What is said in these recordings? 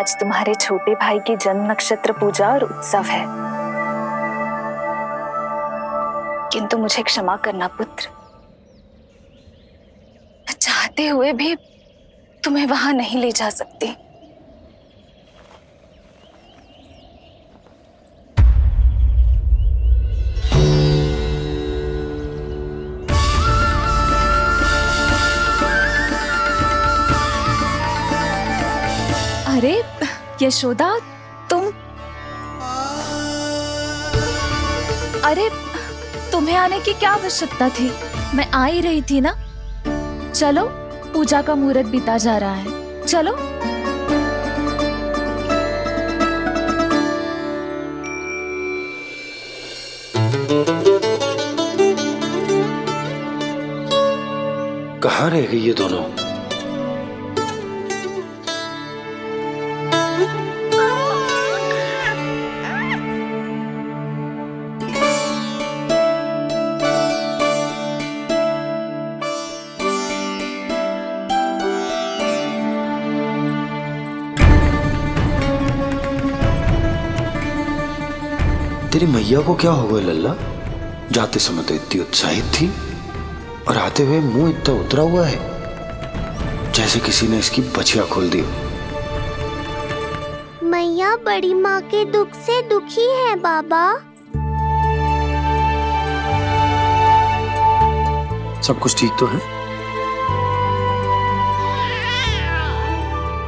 आज तुम्हारे छोटे भाई की जन्म नक्षत्र पूजा और उत्सव है, किंतु मुझे क्षमा करना पुत्र, मैं चाहते हुए भी तुम्हें वहां नहीं ले जा सकती। अरे यशोदा, अरे तुम्हें आने की क्या आवश्यकता थी? मैं आ ही रही थी ना। चलो, पूजा का मुहूर्त बीता जा रहा है, चलो। कहाँ रह गई ये दोनों? तेरी मैया को क्या हो गया लल्ला? जाते समय तो इतनी उत्साहित थी और आते हुए मुंह इतना उतरा हुआ है जैसे किसी ने इसकी बचिया खोल दी। मैया बड़ी माँ के दुख से दुखी है बाबा। सब कुछ ठीक तो है?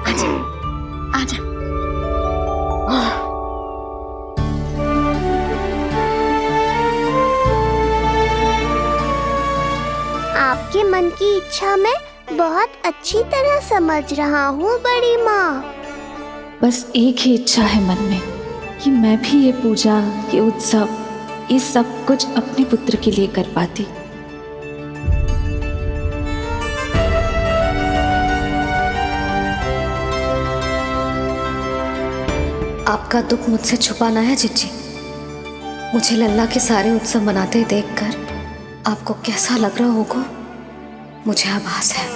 आजा। आपके मन की इच्छा मैं बहुत अच्छी तरह समझ रहा हूँ बड़ी माँ। बस एक ही इच्छा है मन में कि मैं भी ये पूजा, ये उत्सव, ये सब कुछ अपने पुत्र के लिए कर पाती। आपका दुख मुझसे छुपाना है जिज्जी। मुझे लल्ला के सारे उत्सव मनाते देखकर आपको कैसा लग रहा होगा, मुझे आभास है।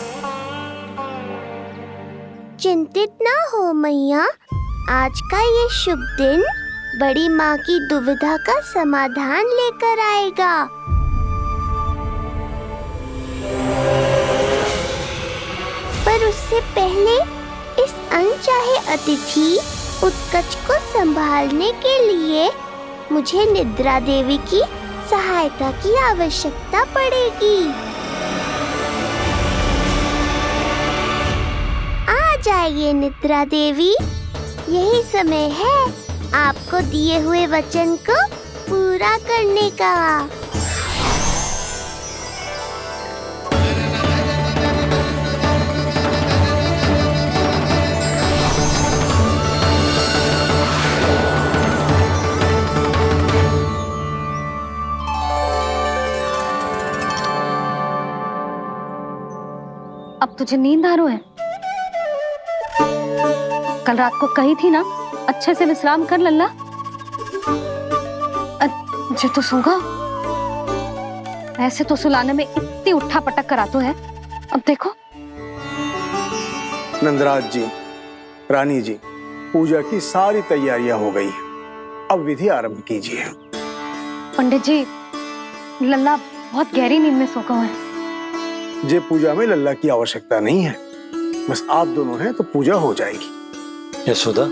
चिंतित ना हो मैया, आज का ये शुभ दिन बड़ी माँ की दुविधा का समाधान लेकर आएगा। पर उससे पहले इस अनचाहे अतिथि उत्कच को संभालने के लिए मुझे निद्रा देवी की सहायता की आवश्यकता पड़ेगी। आ जाइए निद्रा देवी, यही समय है आपको दिए हुए वचन को पूरा करने का। अब तुझे नींद आ रहा है? कल रात को कही थी ना अच्छे से विश्राम कर लल्ला। जो तो सोगा, ऐसे तो सुलाने में इतनी उठा पटक करा तो है। अब देखो। नंदराज जी, रानी जी, पूजा की सारी तैयारियां हो गई हैं। अब विधि आरंभ कीजिए। पंडित जी, लल्ला बहुत गहरी नींद में सो गया है। जे पूजा में लल्ला की आवश्यकता नहीं है, बस आप दोनों हैं तो पूजा हो जाएगी। यशोदा,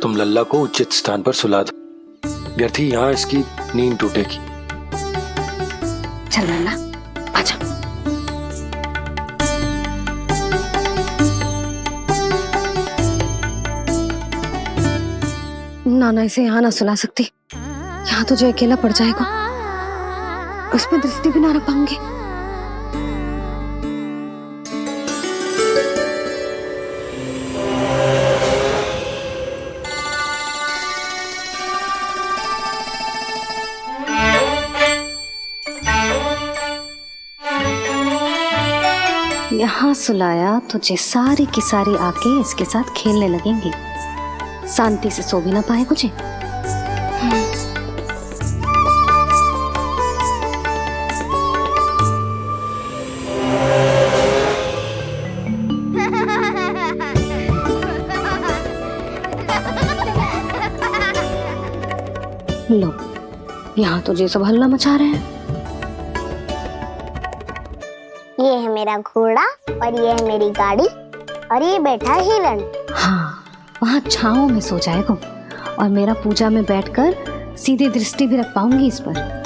तुम लल्ला को उचित स्थान पर सुला दो, व्यर्थ ही यहाँ इसकी नींद टूटेगी। चल लल्ला, आजा। नाना इसे यहाँ ना सुला सकती, यहाँ तो जो अकेला पड़ जाएगा, उसमें दृष्टि भी ना रख पाऊंगी। यहाँ सुलाया तो जे सारी की सारी आके इसके साथ खेलने लगेंगी, शांति से सो भी ना पाए कुछ। लो, यहाँ तो ये सब हल्ला मचा रहे हैं। ये है मेरा घोड़ा और ये है मेरी गाड़ी और ये बैठा है हिरण। हाँ, वहाँ छाँव में सो जाएगा और मेरा पूजा में बैठकर सीधी दृष्टि भी रख पाऊंगी इस पर।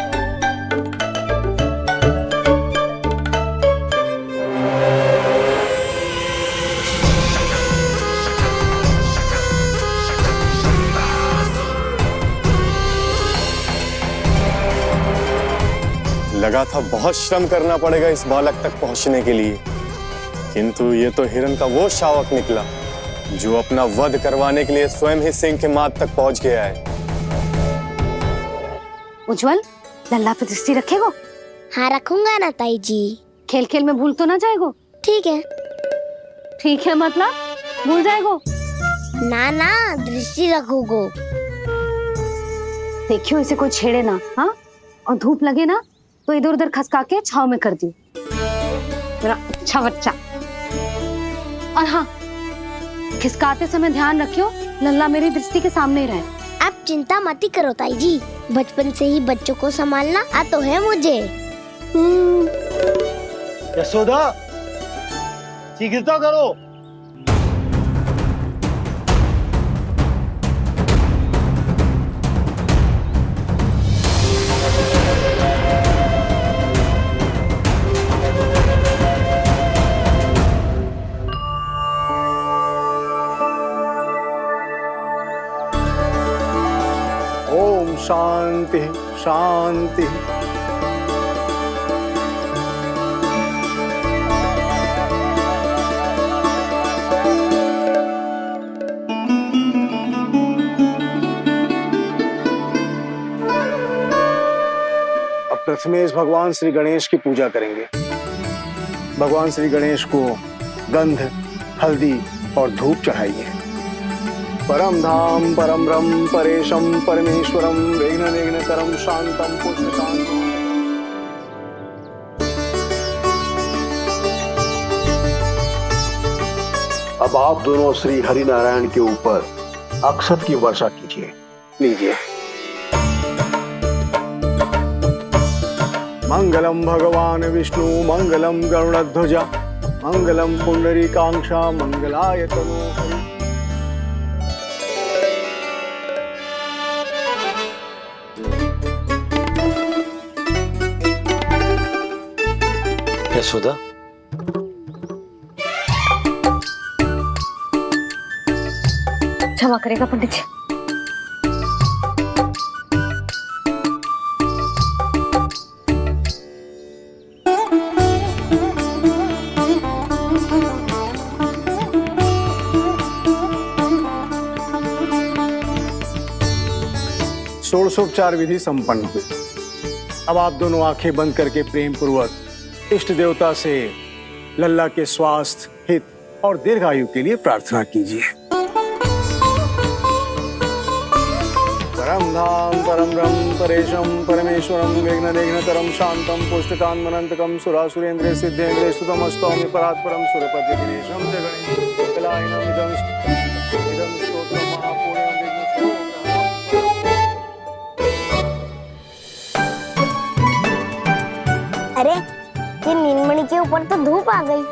लगा था बहुत श्रम करना पड़ेगा इस बालक तक पहुंचने के लिए, किंतु ये तो हिरण का वो शावक निकला जो अपना वध करवाने के लिए स्वयं ही सिंह के माथ तक पहुंच गया है। उज्जवल, लल्ला पे दृष्टि रखेगो? हाँ रखूंगा ना ताई जी। खेल खेल में भूल तो ना जाएगो? ठीक है। ठीक है मतलब भूल जाएगो? ना ना, दृष्टि रखोगो। देखियो इसे कोई छेड़े ना, हाँ? और धूप लगे ना तो इधर उधर खसका के छाव में कर दी। मेरा अच्छा बच्चा। और हाँ, खिसकाते समय ध्यान रखियो लल्ला मेरी दृष्टि के सामने ही रहे। आप चिंता मत ही करो ताई जी, बचपन से ही बच्चों को संभालना आता है मुझे। यशोदा, शीघ्रता करो। ओम शांति शांति। अब प्रथमेश भगवान श्री गणेश की पूजा करेंगे। भगवान श्री गणेश को गंध, हल्दी और धूप चाहिए। परम धाम परम ब्रह्म परेशम परमेश्वरम विघ्न निघ्नकरम शांतम पुष्टकांतम। अब आप दोनों श्री हरि नारायण के ऊपर अक्षत की वर्षा कीजिए। लीजिए। मंगलम भगवान विष्णु मंगलम गरुड़ध्वजा मंगलम पुंडरीकाक्षा मंगलाय तनोहरि। यशोदा, क्षमा करेगा पंडित जी। षोडशोपचार विधि संपन्न हुई। अब आप दोनों आंखें बंद करके प्रेम पूर्वक इष्ट देवता से लल्ला के स्वास्थ्य, हित और दीर्घायु के लिए प्रार्थना कीजिए। परम धाम परम ब्रह्म परेशम परमेश्वरम विघ्न निघ्नकरम शांतम पुष्टकांतमनंतकम सुरासुरेंद्र सिद्धेंद्र स्तुतम स्तौम्य परात्परम सुरपति दिनेशम जगणेश कलायनम इदं स्तोत्रम महापुण्यम विघ्नशो। अरे ये नीलमणि के ऊपर तो धूप आ गई।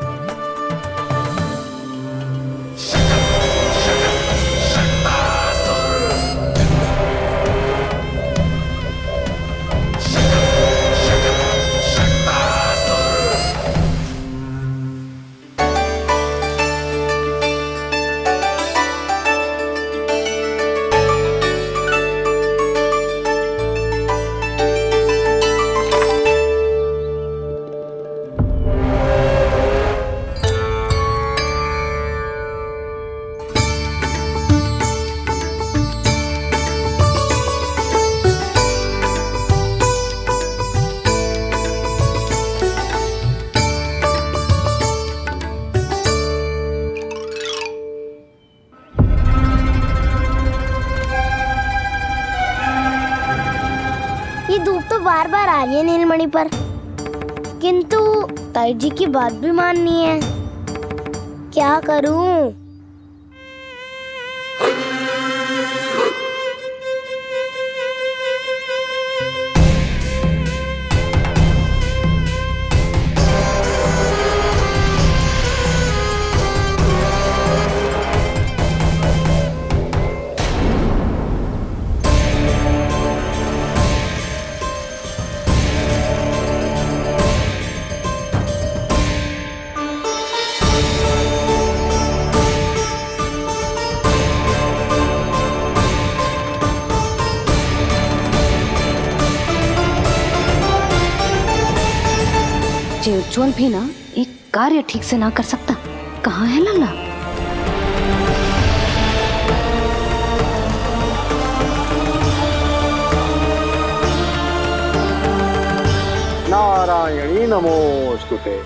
ये धूप तो बार बार आ रही है नीलमणि पर, किंतु ताई जी की बात भी माननी है। क्या करूं? पंडित जे उज्जवल भी ना एक कार्य ठीक से ना कर सकता। कहाँ है लल्ला? नारायणी नमोस्तुते।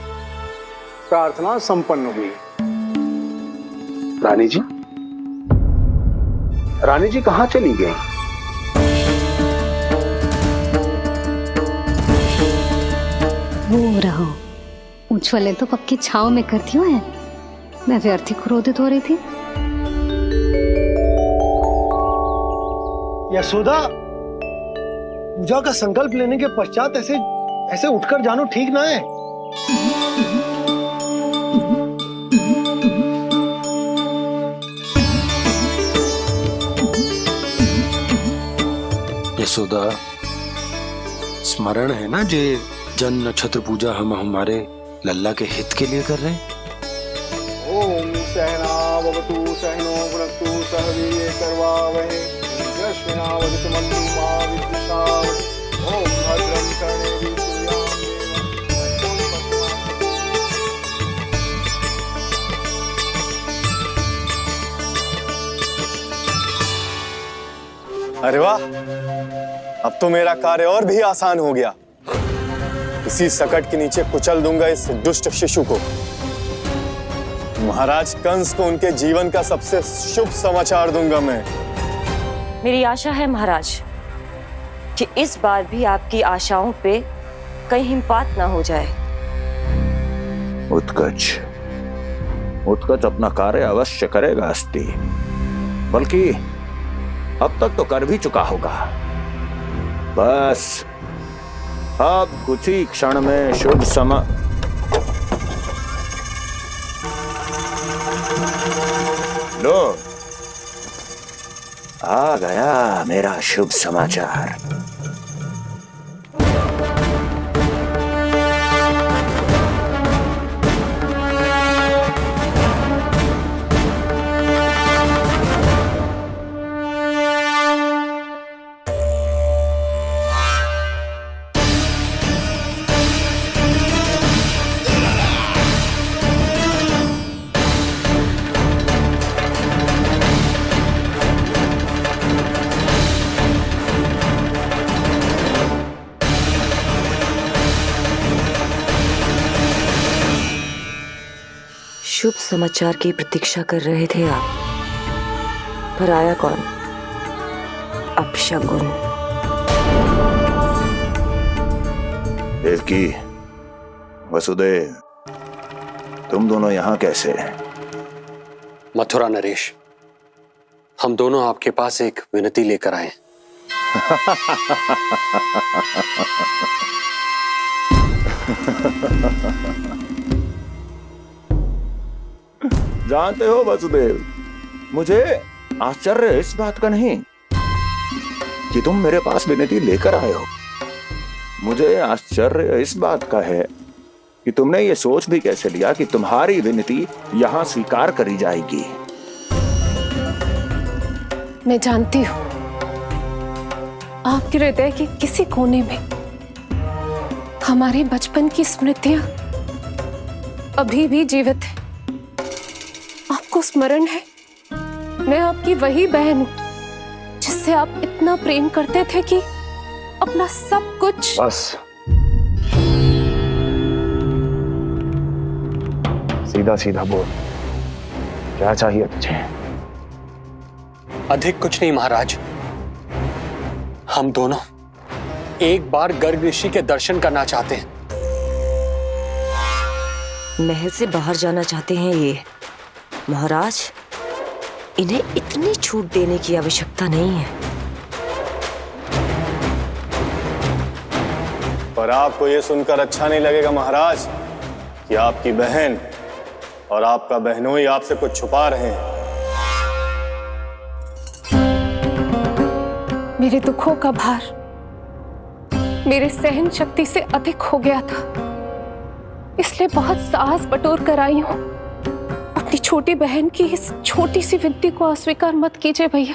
प्रार्थना संपन्न हुई। रानी जी, रानी जी कहाँ चली गई? वो रहो, उज्जवल तो पक्की छाव में करती है। मैं व्यर्थ ही क्रोधित हो रही थी। यशोदा, पूजा का संकल्प लेने के पश्चात ऐसे उठकर जानो ठीक ना है। यशोदा, स्मरण है ना जे जन नक्षत्र पूजा हम हमारे लल्ला के हित के लिए कर रहे हैं। ओम सहना भवतु सहनो भुनक्तु सह वीर्यं करवावहै तेजस्विनावधीतमस्तु मा विद्विषावहै। ओम भद्रं कर्णेभिः सूर्यां देवं। अरे वाह, अब तो मेरा कार्य और भी आसान हो गया। इसी सकट के नीचे कुचल दूंगा इस दुष्ट शिशु को। महाराज कंस को उनके जीवन का सबसे शुभ समाचार दूंगा मैं। मेरी आशा है महाराज कि इस बार भी आपकी आशाओं पे कहीं हिमपात ना हो जाए। उत्कच अपना कार्य अवश्य करेगा अस्ति, बल्कि अब तक तो कर भी चुका होगा। बस अब कुछ ही क्षण में शुभ समय। लो, आ गया मेरा शुभ समाचार। शुभ समाचार की प्रतीक्षा कर रहे थे आप, पर आया कौन? अपशगुन। देवकी, वसुदेव, तुम दोनों यहाँ कैसे? मथुरा नरेश, हम दोनों आपके पास एक विनती लेकर आए। जानते हो वसुदेव, मुझे आश्चर्य इस बात का नहीं कि तुम मेरे पास विनती लेकर आए हो। मुझे आश्चर्य इस बात का है कि तुमने ये सोच भी कैसे लिया कि तुम्हारी विनती यहां स्वीकार करी जाएगी। मैं जानती हूं आपके हृदय के किसी कोने में हमारे बचपन की स्मृतियां अभी भी जीवित है। आपको स्मरण है, मैं आपकी वही बहन हूं जिससे आप इतना प्रेम करते थे कि अपना सब कुछ। बस सीधा सीधा बोल, क्या चाहिए तुझे? अधिक कुछ नहीं महाराज, हम दोनों एक बार गर्ग ऋषि के दर्शन करना चाहते हैं। महल से बाहर जाना चाहते हैं ये। महाराज, इन्हें इतनी छूट देने की आवश्यकता नहीं है। पर आपको यह सुनकर अच्छा नहीं लगेगा महाराज कि आपकी बहन और आपका बहनोई आपसे कुछ छुपा रहे हैं। मेरे दुखों का भार मेरे सहन शक्ति से अधिक हो गया था, इसलिए बहुत साहस बटोर कर आई हूं। अपनी छोटी बहन की इस छोटी सी विनती को अस्वीकार मत कीजिए भैया।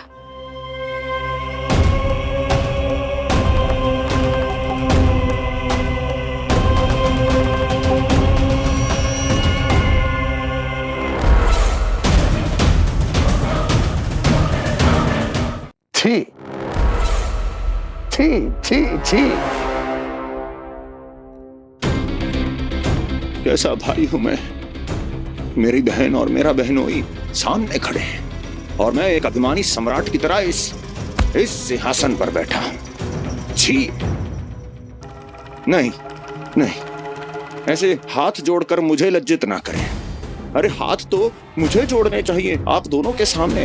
छी। कैसा भाई हूं मैं। मेरी बहन और मेरा बहनोई सामने खड़े हैं और मैं एक अभिमानी सम्राट की तरह इस सिंहासन पर बैठा हूं। छी। नहीं नहीं, ऐसे हाथ जोड़कर मुझे लज्जित ना करें। अरे हाथ तो मुझे जोड़ने चाहिए आप दोनों के सामने।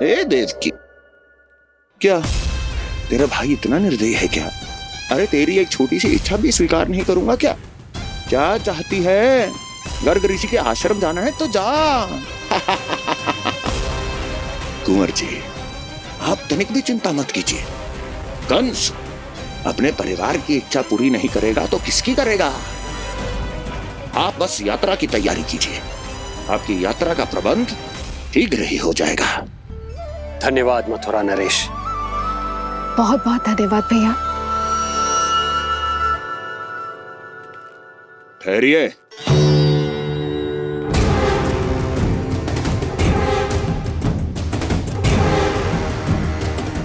ए देवकी, क्या तेरा भाई इतना निर्दयी है क्या? अरे तेरी एक छोटी सी इच्छा भी स्वीकार नहीं करूंगा क्या? क्या चाहती है? गर्ग ऋषि के आश्रम जाना है तो जा। कुंवर जी, आप तनिक भी चिंता मत कीजिए। कंस अपने परिवार की इच्छा पूरी नहीं करेगा तो किसकी करेगा? आप बस यात्रा की तैयारी कीजिए। आपकी यात्रा का प्रबंध शीघ्र ही हो जाएगा। धन्यवाद मथुरा नरेश। बहुत बहुत धन्यवाद भैया। ठहरिए।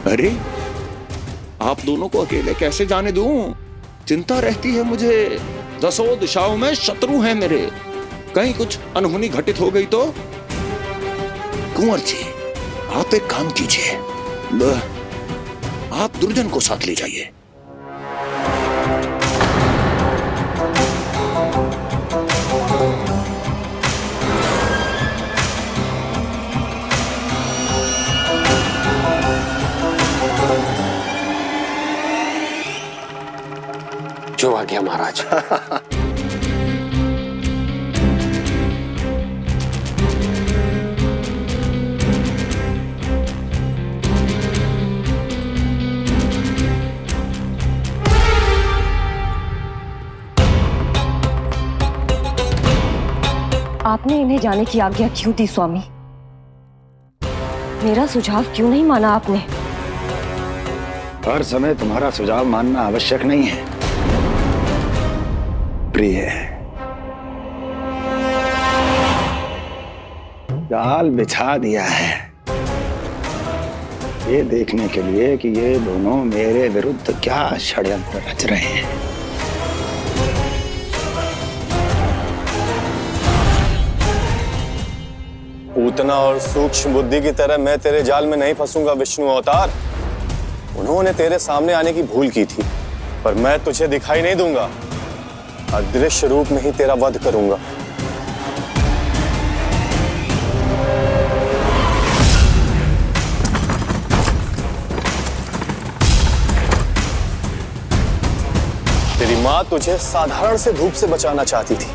अरे आप दोनों को अकेले कैसे जाने दूं? चिंता रहती है मुझे। दसों दिशाओं में शत्रु हैं मेरे। कहीं कुछ अनहोनी घटित हो गई तो? कुंवर जी, आप एक काम कीजिए, आप दुर्जन को साथ ले जाइए। जो आ गया महाराज। आपने इन्हें जाने की आज्ञा क्यों दी स्वामी? मेरा सुझाव क्यों नहीं माना आपने? हर समय तुम्हारा सुझाव मानना आवश्यक नहीं है प्रिय। जाल बिछा दिया है ये देखने के लिए कि ये दोनों मेरे विरुद्ध क्या षड्यंत्र रच रहे हैं। पूतना और सूक्ष्म बुद्धि की तरह मैं तेरे जाल में नहीं फंसूंगा विष्णु अवतार। उन्होंने तेरे सामने आने की भूल की थी, पर मैं तुझे दिखाई नहीं दूंगा। अदृश्य रूप में ही तेरा वध करूंगा। तेरी मां तुझे साधारण से धूप से बचाना चाहती थी।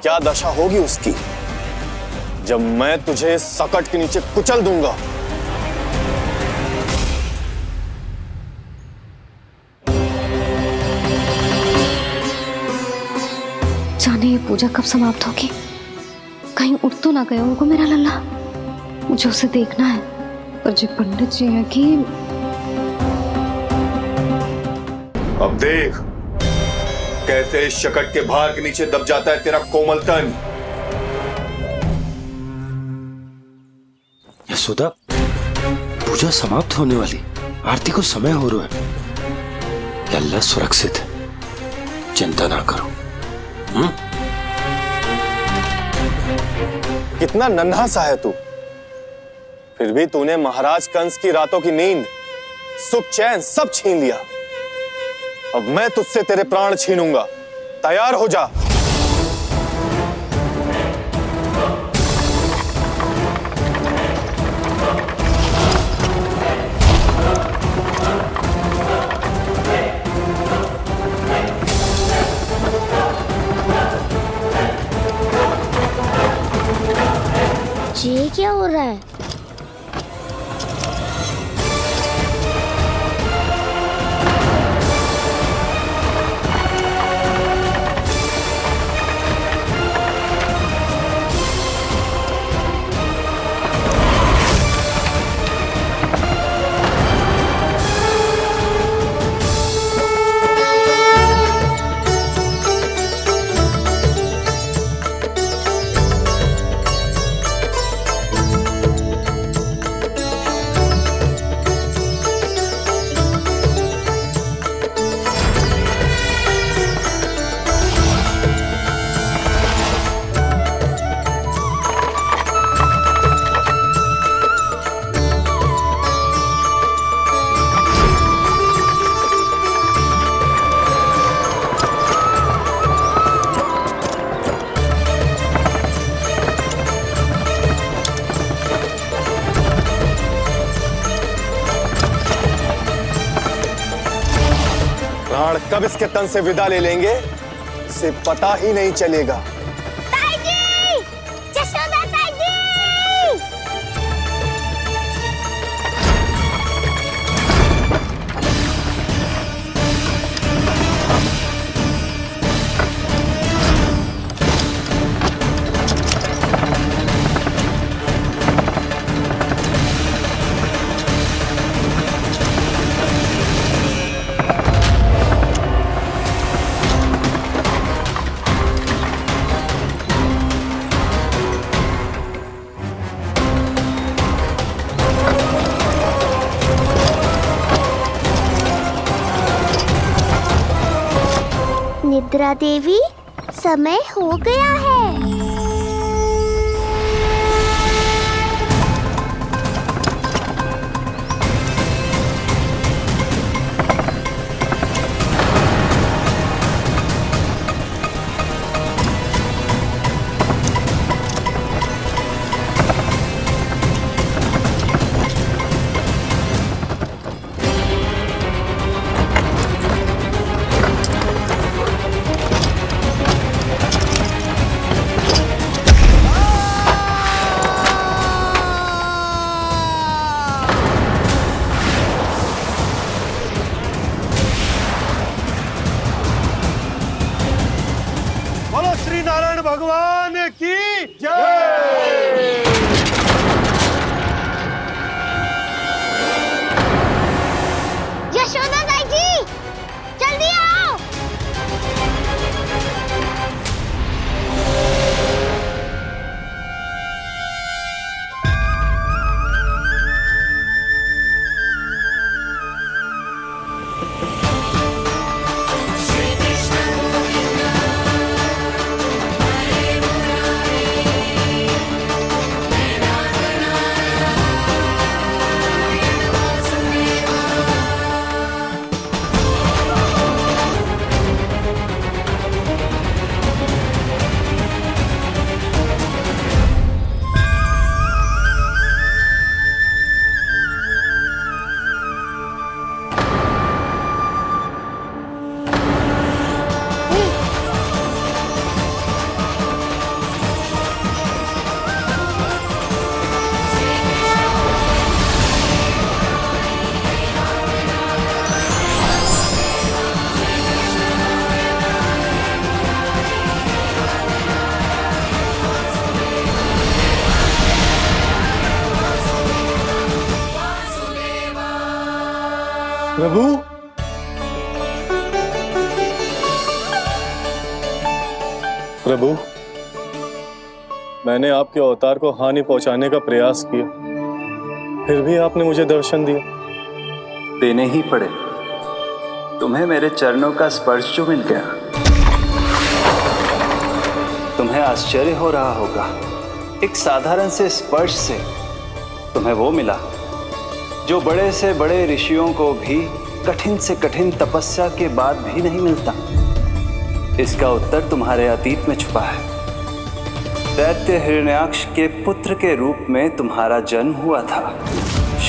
क्या दशा होगी उसकी जब मैं तुझे इस सकट के नीचे कुचल दूंगा। जाने ये पूजा कब समाप्त होगी? कहीं उठ तो ना गया उनको मेरा लल्ला। मुझे उसे देखना है। पर जो पंडित जी है कि अब देख कैसे इस शकट के भार के नीचे दब जाता है तेरा कोमल तन। यशोदा, पूजा समाप्त होने वाली, आरती को समय हो रहा है। अल्लाह सुरक्षित है, चिंता ना करो। कितना नन्हा सा है तू, फिर भी तूने महाराज कंस की रातों की नींद, सुख चैन सब छीन लिया। अब मैं तुझसे तेरे प्राण छीनूंगा। तैयार हो जा। ये क्या हो रहा है? प्राण कब इसके तन से विदा ले लेंगे इसे पता ही नहीं चलेगा। ताई जी! जशोदा ताई जी! निद्रा देवी, समय हो गया है। बोलो श्री नारायण भगवान की जय। यशोदा ताई जी, जल्दी आओ। प्रभु, प्रभु, मैंने आपके अवतार को हानि पहुंचाने का प्रयास किया, फिर भी आपने मुझे दर्शन दिया। देने ही पड़े। तुम्हें मेरे चरणों का स्पर्श जो मिल गया, तुम्हें आश्चर्य हो रहा होगा। एक साधारण से स्पर्श से तुम्हें वो मिला जो बड़े से बड़े ऋषियों को भी कठिन से कठिन तपस्या के बाद भी नहीं मिलता। इसका उत्तर तुम्हारे अतीत में छुपा है। दैत्य हिरण्याक्ष के पुत्र के रूप में तुम्हारा जन्म हुआ था।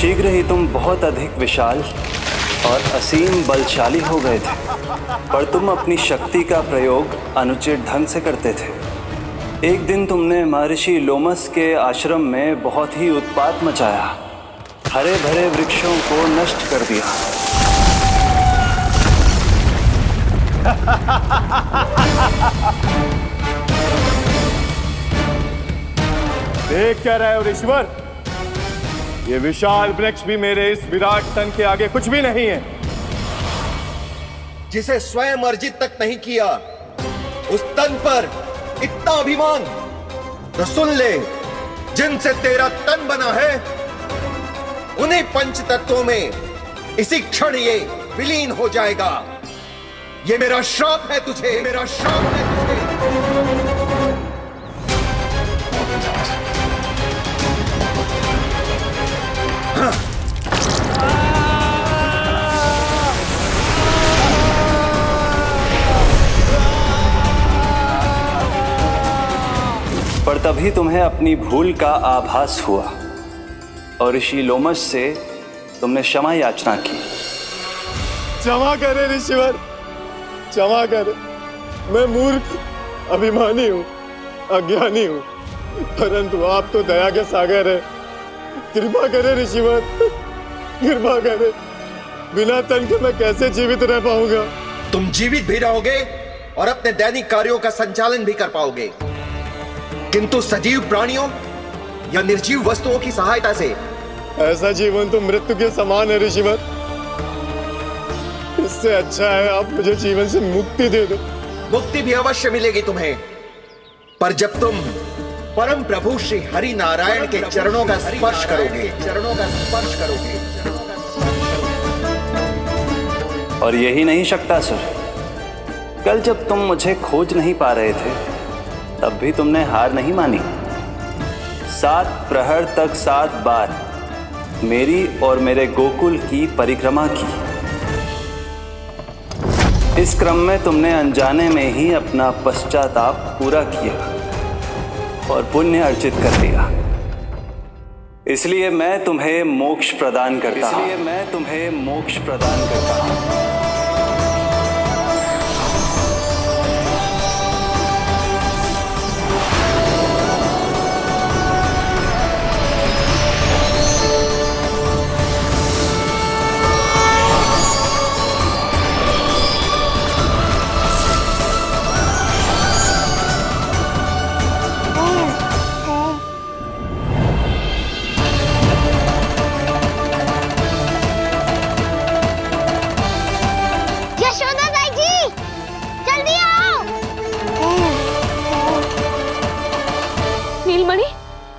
शीघ्र ही तुम बहुत अधिक विशाल और असीम बलशाली हो गए थे, पर तुम अपनी शक्ति का प्रयोग अनुचित ढंग से करते थे। एक दिन तुमने महर्षि लोमस के आश्रम में बहुत ही उत्पात मचाया, हरे भरे वृक्षों को नष्ट कर दिया। देख क्या रहे हो ऋषिवर? ये विशाल वृक्ष भी मेरे इस विराट तन के आगे कुछ भी नहीं है। जिसे स्वयं अर्जित तक नहीं किया, उस तन पर इतना अभिमान, तो सुन ले, जिनसे तेरा तन बना है उन्हीं पंच तत्वों में इसी क्षण ये विलीन हो जाएगा। ये मेरा श्राप है तुझे, मेरा श्राप है तुझे। पर तभी तुम्हें अपनी भूल का आभास हुआ और ऋषि लोमस से तुमने क्षमा याचना की। क्षमा करे ऋषिवर, क्षमा कर, मैं मूर्ख, अभिमानी हूँ, अज्ञानी हूँ, परंतु आप तो दया के सागर है। कृपा करे ऋषिवर, कृपा करे। बिना तन के मैं कैसे जीवित रह पाऊंगा? तुम जीवित भी रहोगे और अपने दैनिक कार्यों का संचालन भी कर पाओगे, किंतु सजीव प्राणियों या निर्जीव वस्तुओं की सहायता से ऐसा जीवन तो मृत्यु के समान है ऋषिवर। इससे अच्छा है आप मुझे जीवन से मुक्ति दे दो। मुक्ति भी अवश्य मिलेगी तुम्हें, पर जब तुम परम प्रभु श्री हरि नारायण के चरणों का स्पर्श करोगे, चरणों का स्पर्श करोगे। और यही नहीं शक्तासुर, कल जब तुम मुझे खोज नहीं पा रहे थे तब भी तुमने हार नहीं मानी। 7 प्रहर तक 7 बार मेरी और मेरे गोकुल की परिक्रमा की। इस क्रम में तुमने अनजाने में ही अपना पश्चाताप पूरा किया और पुण्य अर्जित कर लिया। इसलिए मैं तुम्हें मोक्ष प्रदान करता हूं। इसलिए मैं तुम्हें मोक्ष प्रदान करता हूं।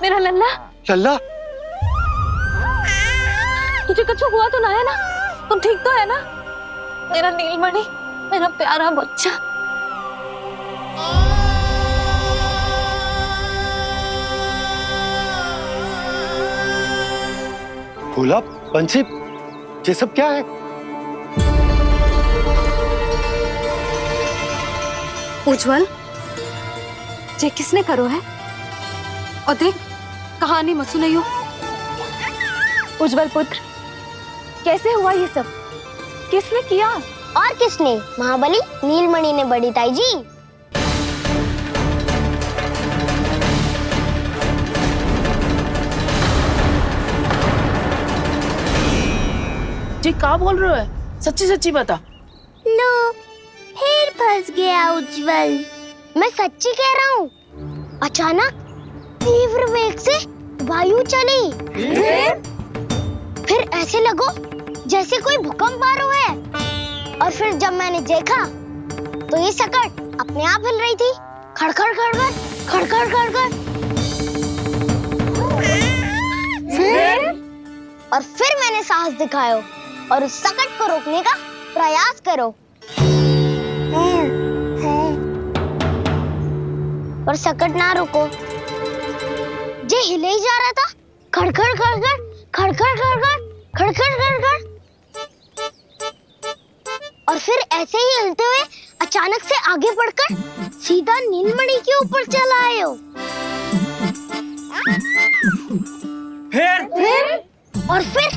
मेरा लल्ला, लल्ला, तुझे कुछ हुआ तो ना है ना? तुम ठीक तो है ना? मेरा नीलमणि, मेरा प्यारा बच्चा। भोला, बंसी, ये सब क्या है? उज्जवल, ये किसने करो है? और देख, कहानी मत सुनाइयो। उज्जवल पुत्र, कैसे हुआ ये सब? किसने किया? और किसने? महाबली नीलमणि ने, बड़ी ताई जी। जी क्या बोल रहे हो? सच्ची सच्ची बता। लो, फिर फंस गया उज्जवल। मैं सच्ची कह रहा हूँ। अचानक तीव्र वेग से वायु चली, फिर ऐसे लगो जैसे कोई भूकंप आ रहा है। और फिर जब मैंने देखा तो ये सकट अपने आप हिल रही थी, खड़खड़ खड़खड़ खड़खड़ खड़खड़। फिर मैंने साहस दिखाया और उस सकट को रोकने का प्रयास करो, पर सकट ना रुको, जे हिले ही जा रहा था, खड़खड़ खड़खड़ खड़खड़ खड़खड़ खड़खड़ खड़खड़। और फिर ऐसे ही हिलते हुए अचानक से आगे बढ़कर सीधा नीलमणि के ऊपर चला आए हो। और फिर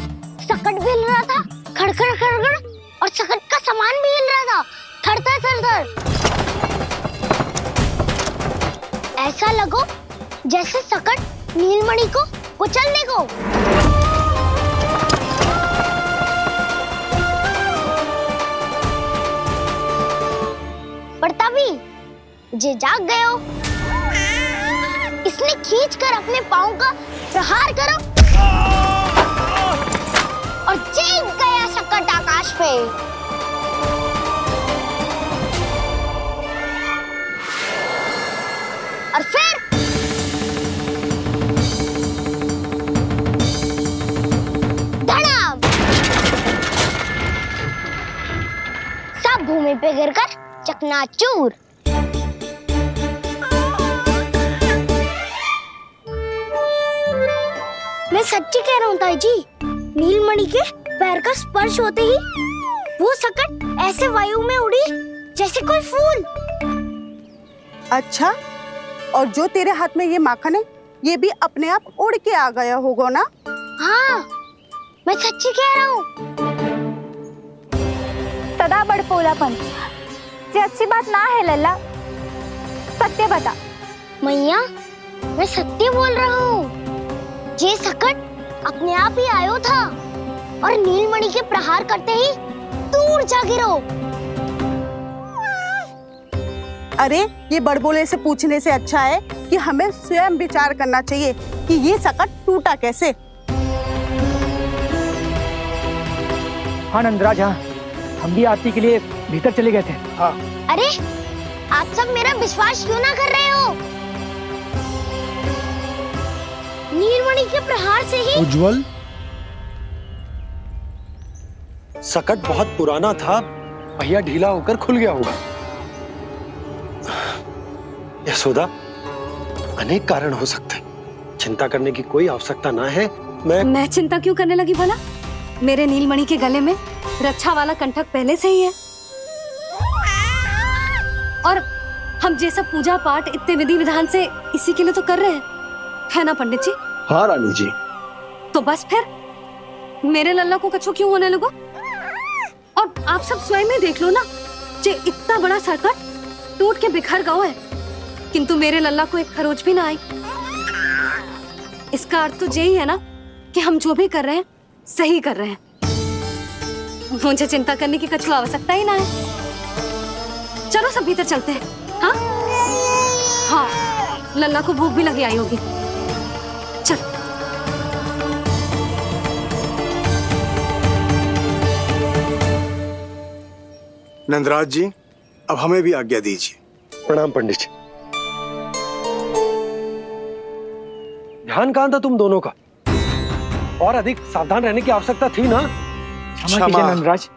सकट भी हिल रहा था, खड़खड़ खड़खड़, और सकट का सामान भी हिल रहा था, थरथर थरथर। ऐसा लगो जैसे सकट नीलमणि को कुचलने को। पर तभी जे जाग गए हो, इसने खींचकर अपने पांव का प्रहार करो और चीख गया सकट आकाश पे। और फिर धड़ाम, सब भूमि पे गिरकर चकनाचूर। मैं सच्ची कह रहा हूँ ताई जी, नीलमणि के पैर का स्पर्श होते ही वो सकट ऐसे वायु में उड़ी जैसे कोई फूल। अच्छा, और जो तेरे हाथ में ये माखन है, ये भी अपने आप उड़ के आ गया होगा ना? हाँ, मैं सच्ची कह रहा हूँ। सदा बड़पोलापन, ये अच्छी बात ना है लल्ला। सत्य बता। मैया, मैं सत्य बोल रहा हूँ। ये सकट अपने आप ही आयो था और नीलमणि के प्रहार करते ही दूर जा गिरो। अरे ये बड़बोले से पूछने से अच्छा है कि हमें स्वयं विचार करना चाहिए कि ये सकट टूटा कैसे। हाँ नंदराज, हाँ हम भी आरती के लिए भीतर चले गए थे। हाँ। अरे आप सब मेरा विश्वास क्यों ना कर रहे हो? नीलमणि के प्रहार से ही उज्जवल, सकट बहुत पुराना था, पहिया ढीला होकर खुल गया होगा। यशोदा, अनेक कारण हो सकते हैं, चिंता करने की कोई आवश्यकता ना है। मैं चिंता क्यों करने लगी भला? मेरे नीलमणि के गले में रक्षा वाला कंठक पहले से ही है, और हम जैसा पूजा पाठ इतने विधि विधान से इसी के लिए तो कर रहे हैं, है ना पंडित जी? हाँ रानी जी। तो बस फिर मेरे लल्ला को कछु क्यों होने लगो? और आप सब स्वयं ही देख लो ना, जे इतना बड़ा सकट टूट के बिखर गया है, किंतु मेरे लल्ला को एक खरोच भी ना आई। इसका अर्थ तो यही है ना कि हम जो भी कर रहे हैं सही कर रहे हैं। मुझे चिंता करने की कछु आवश्यकता ही ना है। चलो सब भीतर चलते हैं। हाँ हाँ, लल्ला को भूख भी लगी आई होगी। चल। नंदराज जी, अब हमें भी आज्ञा दीजिए। प्रणाम पंडित जी। ध्यान कहाँ था तुम दोनों का? और अधिक सावधान रहने की आवश्यकता थी ना? क्षमा कीजिए नंदराज।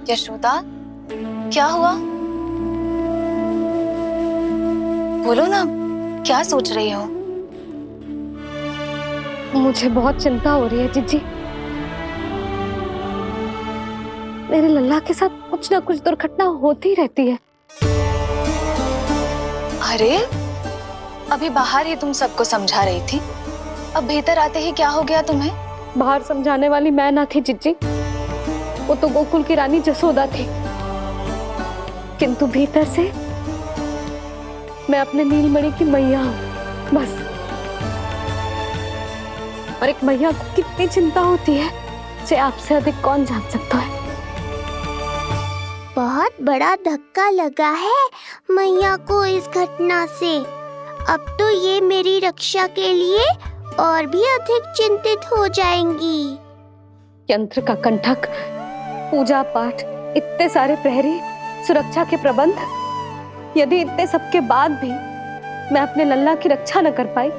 यशोदा, क्या हुआ? बोलो ना, क्या सोच रही हो? मुझे बहुत चिंता हो रही है जीजी। मेरे लल्ला के साथ कुछ ना कुछ दुर्घटना होती रहती है। अरे, अभी बाहर ही तुम सबको समझा रही थी, अब भीतर आते ही क्या हो गया तुम्हें? बाहर समझाने वाली मैं ना थी जीजी, वो तो गोकुल की रानी जसोदा थी, किंतु भीतर से मैं अपने नीलमणि की मैया हूँ, बस। और एक मैया को कितनी चिंता होती है, इसे आपसे अधिक कौन जान सकता है। बहुत बड़ा धक्का लगा है मैया को इस घटना से। अब तो ये मेरी रक्षा के लिए और भी अधिक चिंतित हो जाएंगी। यंत्र का कंठक, पूजा पाठ, इतने सारे प्रहरी, सुरक्षा के प्रबंध, यदि इतने सबके बाद भी मैं अपने लल्ला की रक्षा न कर पाई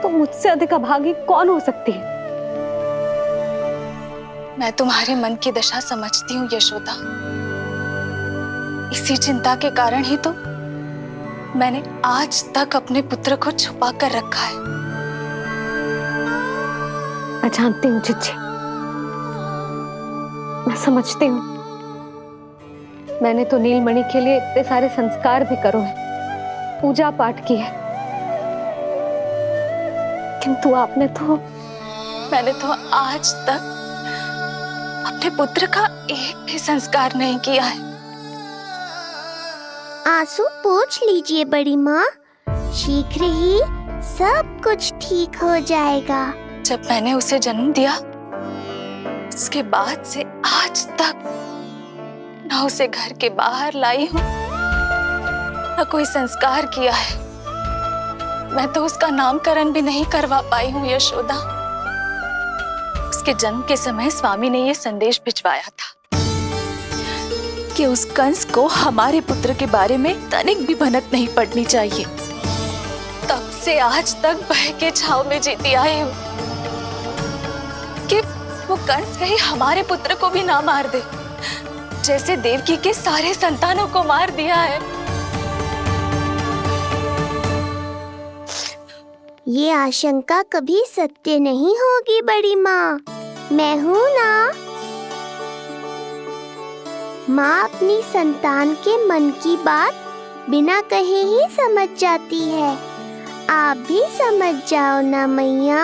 तो मुझसे अधिक अभागी कौन हो सकती है? मैं तुम्हारे मन की दशा समझती हूँ यशोदा। इसी चिंता के कारण ही तो मैंने आज तक अपने पुत्र को छुपा कर रखा है। मैं जानती हूँ जीजी, मैं समझती हूँ। मैंने तो नीलमणि के लिए इतने सारे संस्कार भी करो है, पूजा पाठ की है, किंतु मैंने तो आज तक अपने पुत्र का एक भी संस्कार नहीं किया है। आंसू पोंछ लीजिए बड़ी माँ, शीघ्र ही सब कुछ ठीक हो जाएगा। जब मैंने उसे जन्म दिया, उसके बाद से आज तक न उसे घर के बाहर लाई हूं, न कोई संस्कार किया है। मैं तो उसका नामकरण भी नहीं करवा पाई हूँ यशोदा। उसके जन्म के समय स्वामी ने ये संदेश भिजवाया था कि उस कंस को हमारे पुत्र के बारे में तनिक भी भनक नहीं पड़नी चाहिए। तब से आज तक भय के छाव में जीती आई हूँ कि वो कंस कहीं हमारे पुत्र को भी ना मार दे, जैसे देवकी के सारे संतानों को मार दिया है। ये आशंका कभी सत्य नहीं होगी बड़ी माँ, मैं हूँ ना। माँ अपनी संतान के मन की बात बिना कहे ही समझ जाती है। आप भी समझ जाओ ना मैया।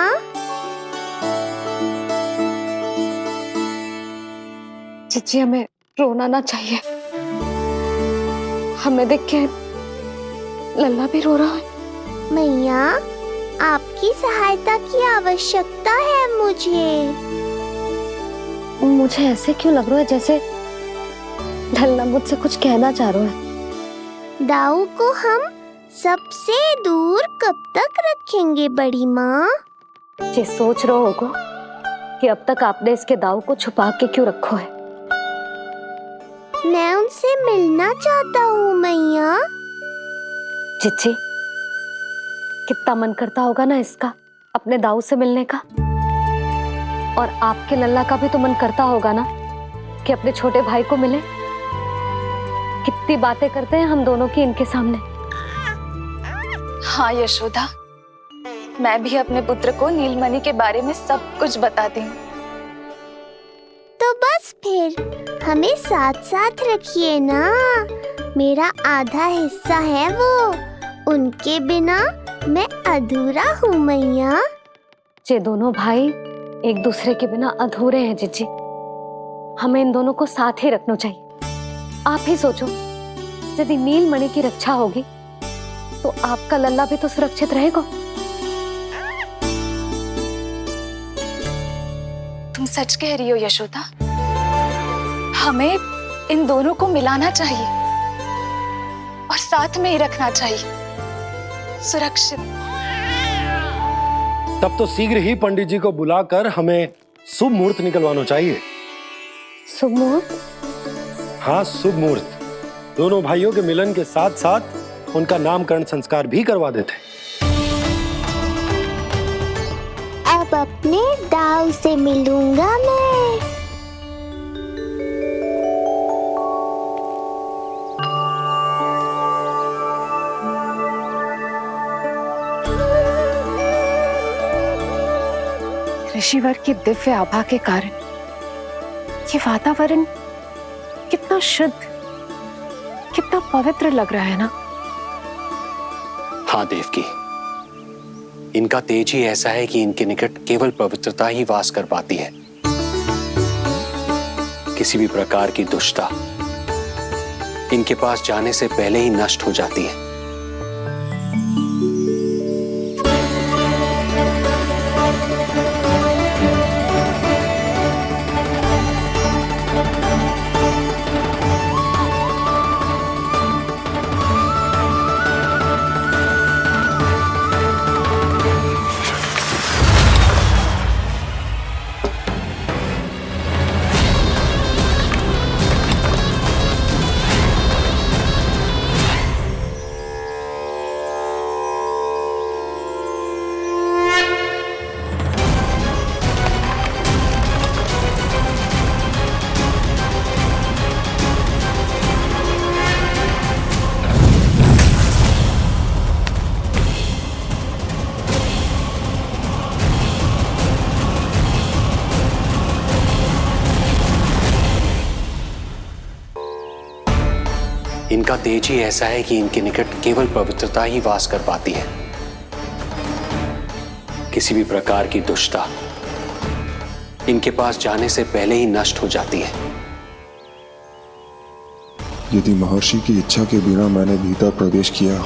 जीजी हमें रोना ना चाहिए। हमें देख के लल्ला भी रो रहा है। मैया, आपकी सहायता की आवश्यकता है मुझे। मुझे ऐसे क्यों लग रहा है जैसे लल्ला मुझसे कुछ कहना चाह रहा है। दाऊ को हम सबसे दूर कब तक रखेंगे बड़ी माँ? ये सोच रहा होगा कि अब तक आपने इसके दाऊ को छुपा के क्यों रखो है। मैं उनसे मिलना चाहता हूँ मैया। चिच्ची, कितना मन करता होगा ना इसका अपने दाऊ से मिलने का। और आपके लल्ला का भी तो मन करता होगा ना कि अपने छोटे भाई को मिले। कितनी बातें करते हैं हम दोनों की इनके सामने। हाँ यशोदा, मैं भी अपने पुत्र को नीलमणि के बारे में सब कुछ बताती हूँ। तो बस फिर हमें साथ साथ रखिए ना। मेरा आधा हिस्सा है वो, उनके बिना मैं अधूरा हूँ मैया। ये दोनों भाई एक दूसरे के बिना अधूरे हैं जीजी। हमें इन दोनों को साथ ही रखना चाहिए। आप ही सोचो, यदि नीलमणि की रक्षा होगी तो आपका लल्ला भी तो सुरक्षित रहेगा। तुम सच कह रही हो यशोदा। हमें इन दोनों को मिलाना चाहिए और साथ में ही रखना चाहिए, सुरक्षित। तब तो शीघ्र ही पंडित जी को बुलाकर हमें शुभ मुहूर्त निकलवाना चाहिए। शुभ मुहूर्त? हाँ, शुभ मुहूर्त। दोनों भाइयों के मिलन के साथ साथ उनका नामकरण संस्कार भी करवा देते। अब अपने दाऊ से मिलूंगा मैं। ऋषिवर की दिव्य आभा के कारण ये वातावरण कितना शुद्ध, कितना पवित्र लग रहा है ना। हाँ देवकी, इनका तेज ही ऐसा है कि इनके निकट केवल पवित्रता ही वास कर पाती है। किसी भी प्रकार की दुष्टता इनके पास जाने से पहले ही नष्ट हो जाती है। इनका तेज ही ऐसा है कि इनके निकट केवल पवित्रता ही वास कर पाती है। किसी भी प्रकार की दुष्टता इनके पास जाने से पहले ही नष्ट हो जाती है। यदि महर्षि की इच्छा के बिना मैंने भीतर प्रवेश किया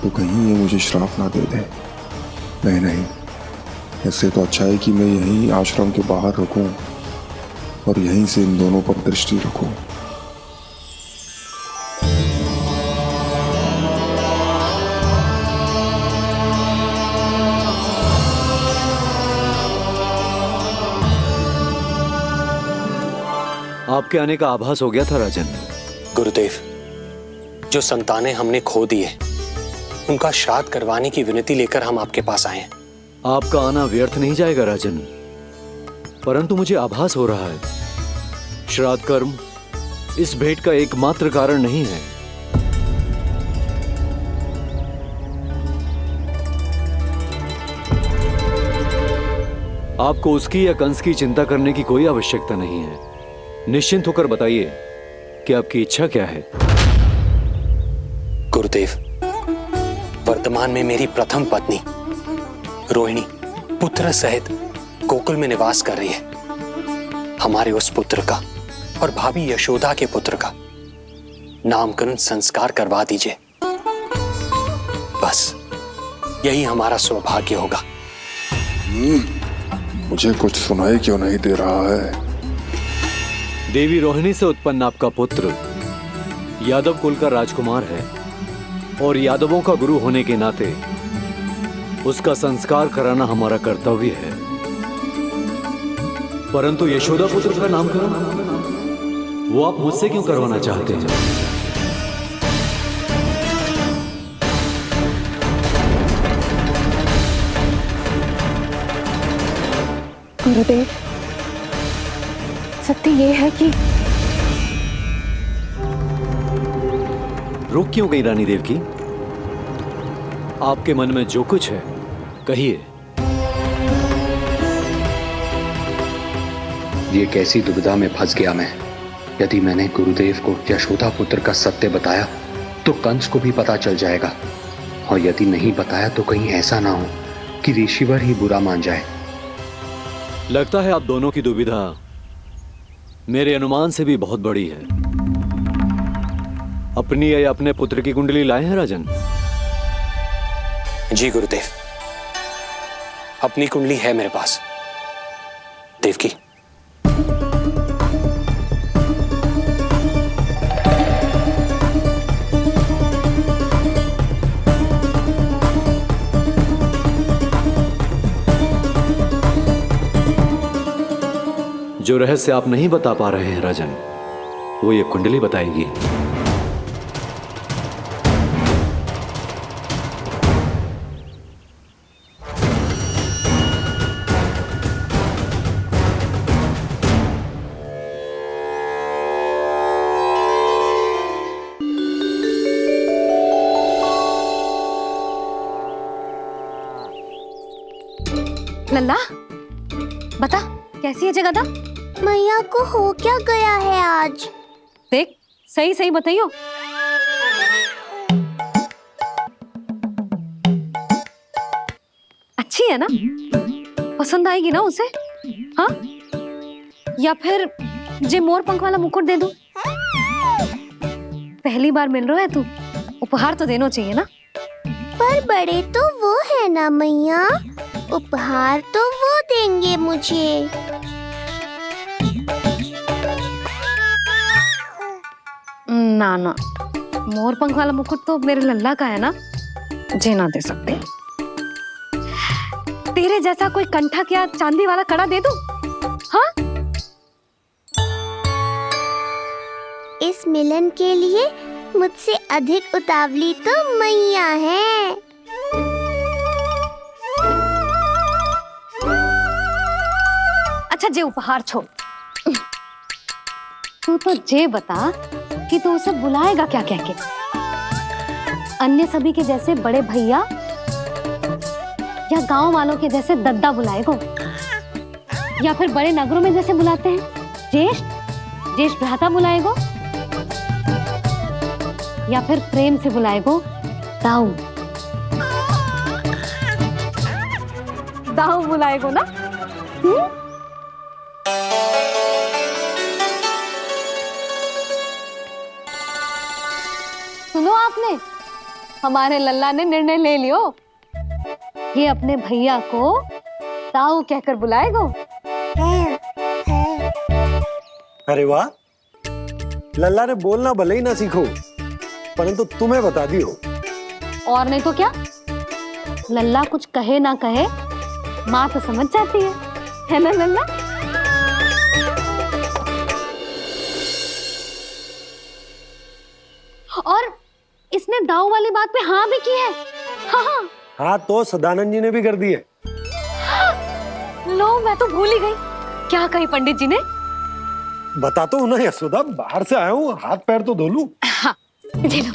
तो कहीं ये मुझे श्राप ना दे दे। नहीं, इससे तो अच्छा है कि मैं यहीं आश्रम के बाहर रुकूं और यहीं से इन दोनों पर दृष्टि रखूं। आपके आने का आभास हो गया था राजन। गुरुदेव, जो संतानें हमने खो दी है उनका श्राद्ध करवाने की विनती लेकर हम आपके पास आए हैं। आपका आना व्यर्थ नहीं जाएगा राजन, परंतु मुझे आभास हो रहा है श्राद्ध कर्म इस भेंट का एकमात्र कारण नहीं है। आपको उसकी या कंस की चिंता करने की कोई आवश्यकता नहीं है। निश्चिंत होकर बताइए कि आपकी इच्छा क्या है। गुरुदेव, वर्तमान में मेरी प्रथम पत्नी रोहिणी पुत्र सहित गोकुल में निवास कर रही है। हमारे उस पुत्र का और भाभी यशोदा के पुत्र का नामकरण संस्कार करवा दीजिए। बस यही हमारा सौभाग्य होगा। मुझे कुछ सुनाई क्यों नहीं दे रहा है? देवी रोहिणी से उत्पन्न आपका पुत्र यादव कुल का राजकुमार है और यादवों का गुरु होने के नाते उसका संस्कार कराना हमारा कर्तव्य है। परंतु यशोदा पुत्र का नामकरण वो आप मुझसे क्यों करवाना चाहते हैं? गुरुदेव, सत्य ये है कि रुक क्यों गई रानी देव की? आपके मन में जो कुछ है कहिए। ये कैसी दुविधा में फंस गया मैं। यदि मैंने गुरुदेव को यशोदा पुत्र का सत्य बताया तो कंस को भी पता चल जाएगा, और यदि नहीं बताया तो कहीं ऐसा ना हो कि ऋषिवर ही बुरा मान जाए। लगता है आप दोनों की दुविधा मेरे अनुमान से भी बहुत बड़ी है। अपनी या अपने पुत्र की कुंडली लाए हैं राजन? जी गुरुदेव, अपनी कुंडली है मेरे पास। देवकी, जो रहस्य आप नहीं बता पा रहे हैं राजन, वो ये कुंडली बताएगी। लल्ला, बता कैसी है जगदा? मैया को हो क्या गया है आज? देख, सही सही बताइयो। अच्छी है ना? पसंद आएगी ना उसे? हाँ? या फिर जे मोर पंख वाला मुकुट दे दूं? पहली बार मिल रहा है तू, उपहार तो देना चाहिए ना? पर बड़े तो वो है ना मैया, उपहार तो वो देंगे मुझे। ना ना, मोर पंख वाला मुकुट तो मेरे लल्ला का है ना, जे ना दे सकते। तेरे जैसा कोई कंठक या चांदी वाला कड़ा दे दूं? हाँ? इस मिलन के लिए मुझसे अधिक उतावली तो मैया है। अच्छा, जे उपहार छोड़, तू तो जे बता कि तू उसे बुलाएगा क्या कह के? अन्य सभी के जैसे बड़े भैया या गांव वालों के जैसे दद्दा बुलाएगो, या फिर बड़े नगरों में जैसे बुलाते हैं ज्येष्ठ भ्राता बुलाएगो, या फिर प्रेम से बुलाएगो दाऊ बुलाएगो ना? सुनो आपने, हमारे लल्ला ने निर्णय ले लियो, ये अपने भैया को ताऊ कहकर बुलाएगो। अरे वाह, लल्ला ने बोलना भले ही ना सीखो, परंतु तुम्हें बता दियो। और नहीं तो क्या, लल्ला कुछ कहे ना कहे माँ तो समझ जाती है ना लल्ला? और इसने दाऊ वाली बात पे हाँ भी की है। हाँ, हाँ तो सदानंद जी ने भी कर दी है। लो, मैं तो भूल ही गई। क्या कही पंडित जी ने? बता तो ना यशोदा, बाहर से आया हूँ, हाथ पैर तो धो लूं। हाँ, ये लो।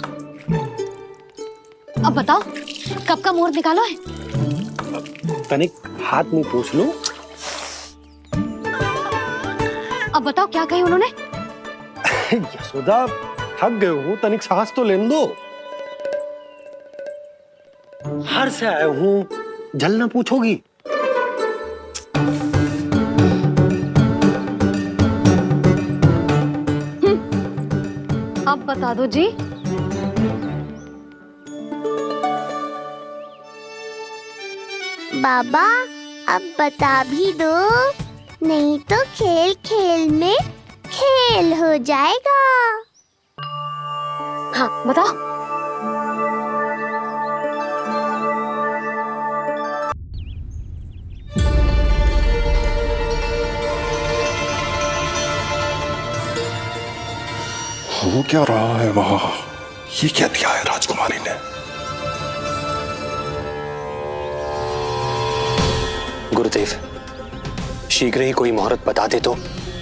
अब बताओ, कब का मुहूर्त निकालो है? तनिक हाथ मुंह पूछ लूं। अब बताओ क्या कही उन्होंने? यशोदा थक गए हूँ, तनिक सांस तो लेने दो। हार से आया हूँ, जल ना पूछोगी? अब बता दो जी। बाबा अब बता भी दो, नहीं तो खेल खेल में खेल हो जाएगा। हाँ बताओ। हो क्या रहा है वहां? ये क्या दिया है राजकुमारी ने? गुरुदेव, शीघ्र ही कोई मुहूर्त बता दे तो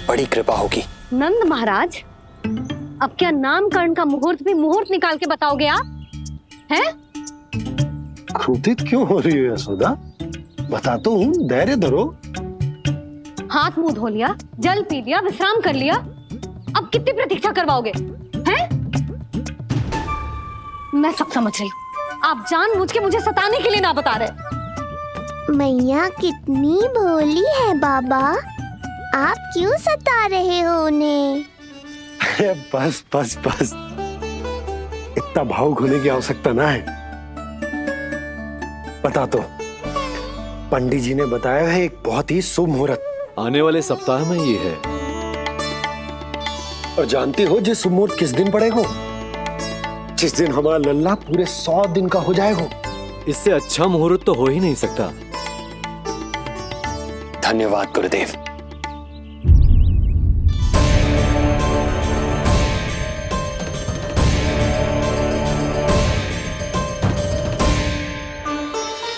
बड़ी कृपा होगी। नंद महाराज, अब क्या नामकरण का मुहूर्त भी मुहूर्त निकाल के बताओगे आप? हैं? क्रोधित क्यों हो रही हो यशोदा? बताता हूँ, धैर्य धरो। हाथ मुंह धो लिया, जल पी लिया, विश्राम कर लिया, अब कितनी प्रतीक्षा करवाओगे? हैं? मैं सब समझ रही हूँ, आप जानबूझ के मुझे सताने के लिए ना बता रहे। मैया कितनी भोली है बाबा, आप क्यों सता रहे हो उन्हें? बस बस बस, इतना भावुक होने की आवश्यकता ना है। बता तो, पंडित जी ने बताया है एक बहुत ही शुभ मुहूर्त आने वाले सप्ताह में ये है। और जानती हो जिस शुभ मुहूर्त किस दिन पड़ेगा? जिस दिन हमारा लल्ला पूरे 100 दिन का हो जाएगा। इससे अच्छा मुहूर्त तो हो ही नहीं सकता। धन्यवाद गुरुदेव।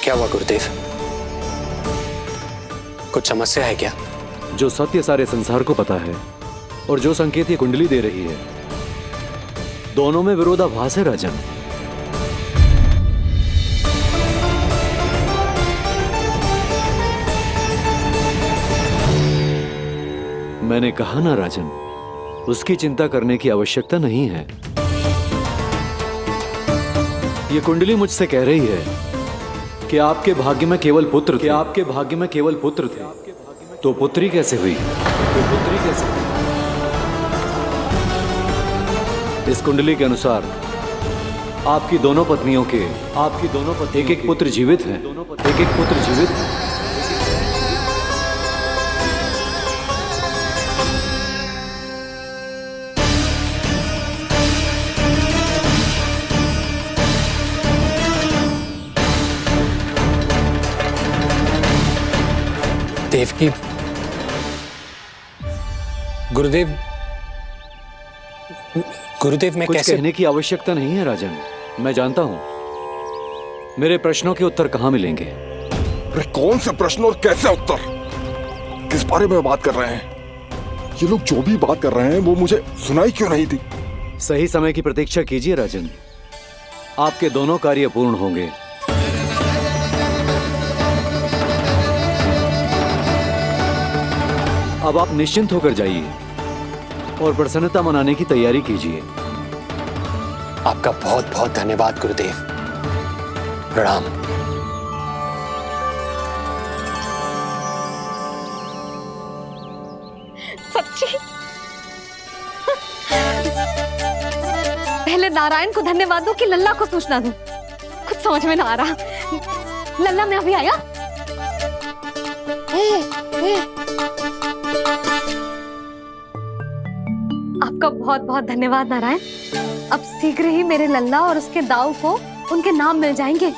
क्या हुआ गुरुदेव? कुछ समस्या है क्या? जो सत्य सारे संसार को पता है और जो संकेत ये कुंडली दे रही है, दोनों में विरोधाभास है राजन। मैंने कहा ना राजन, उसकी चिंता करने की आवश्यकता नहीं है। ये कुंडली मुझसे कह रही है कि आपके भाग्य में केवल पुत्र थे। आपके भाग्य में केवल पुत्र थे, तो पुत्री कैसे हुई? इस कुंडली के अनुसार आपकी दोनों पत्नियों के एक एक पुत्र जीवित हैं। देवकी, गुरुदेव मैं कुछ कैसे? कहने की आवश्यकता नहीं है राजन, मैं जानता हूं मेरे प्रश्नों के उत्तर कहां मिलेंगे। अरे कौन से प्रश्न और कैसे उत्तर? किस बारे में बात कर रहे हैं? ये लोग जो भी बात कर रहे हैं वो मुझे सुनाई क्यों नहीं दी? सही समय की प्रतीक्षा कीजिए राजन, आपके दोनों कार्य पूर्ण होंगे। अब आप निश्चिंत होकर जाइए और प्रसन्नता मनाने की तैयारी कीजिए। आपका बहुत बहुत धन्यवाद गुरुदेव। प्रणाम। सच्ची? पहले नारायण को धन्यवाद दूं कि लल्ला को सूचना दूं? कुछ समझ में ना आ रहा। लल्ला मैं अभी आया। आपका बहुत बहुत धन्यवाद नारायण। अब शीघ्र ही मेरे लल्ला और उसके दाऊ को उनके नाम मिल जाएंगे,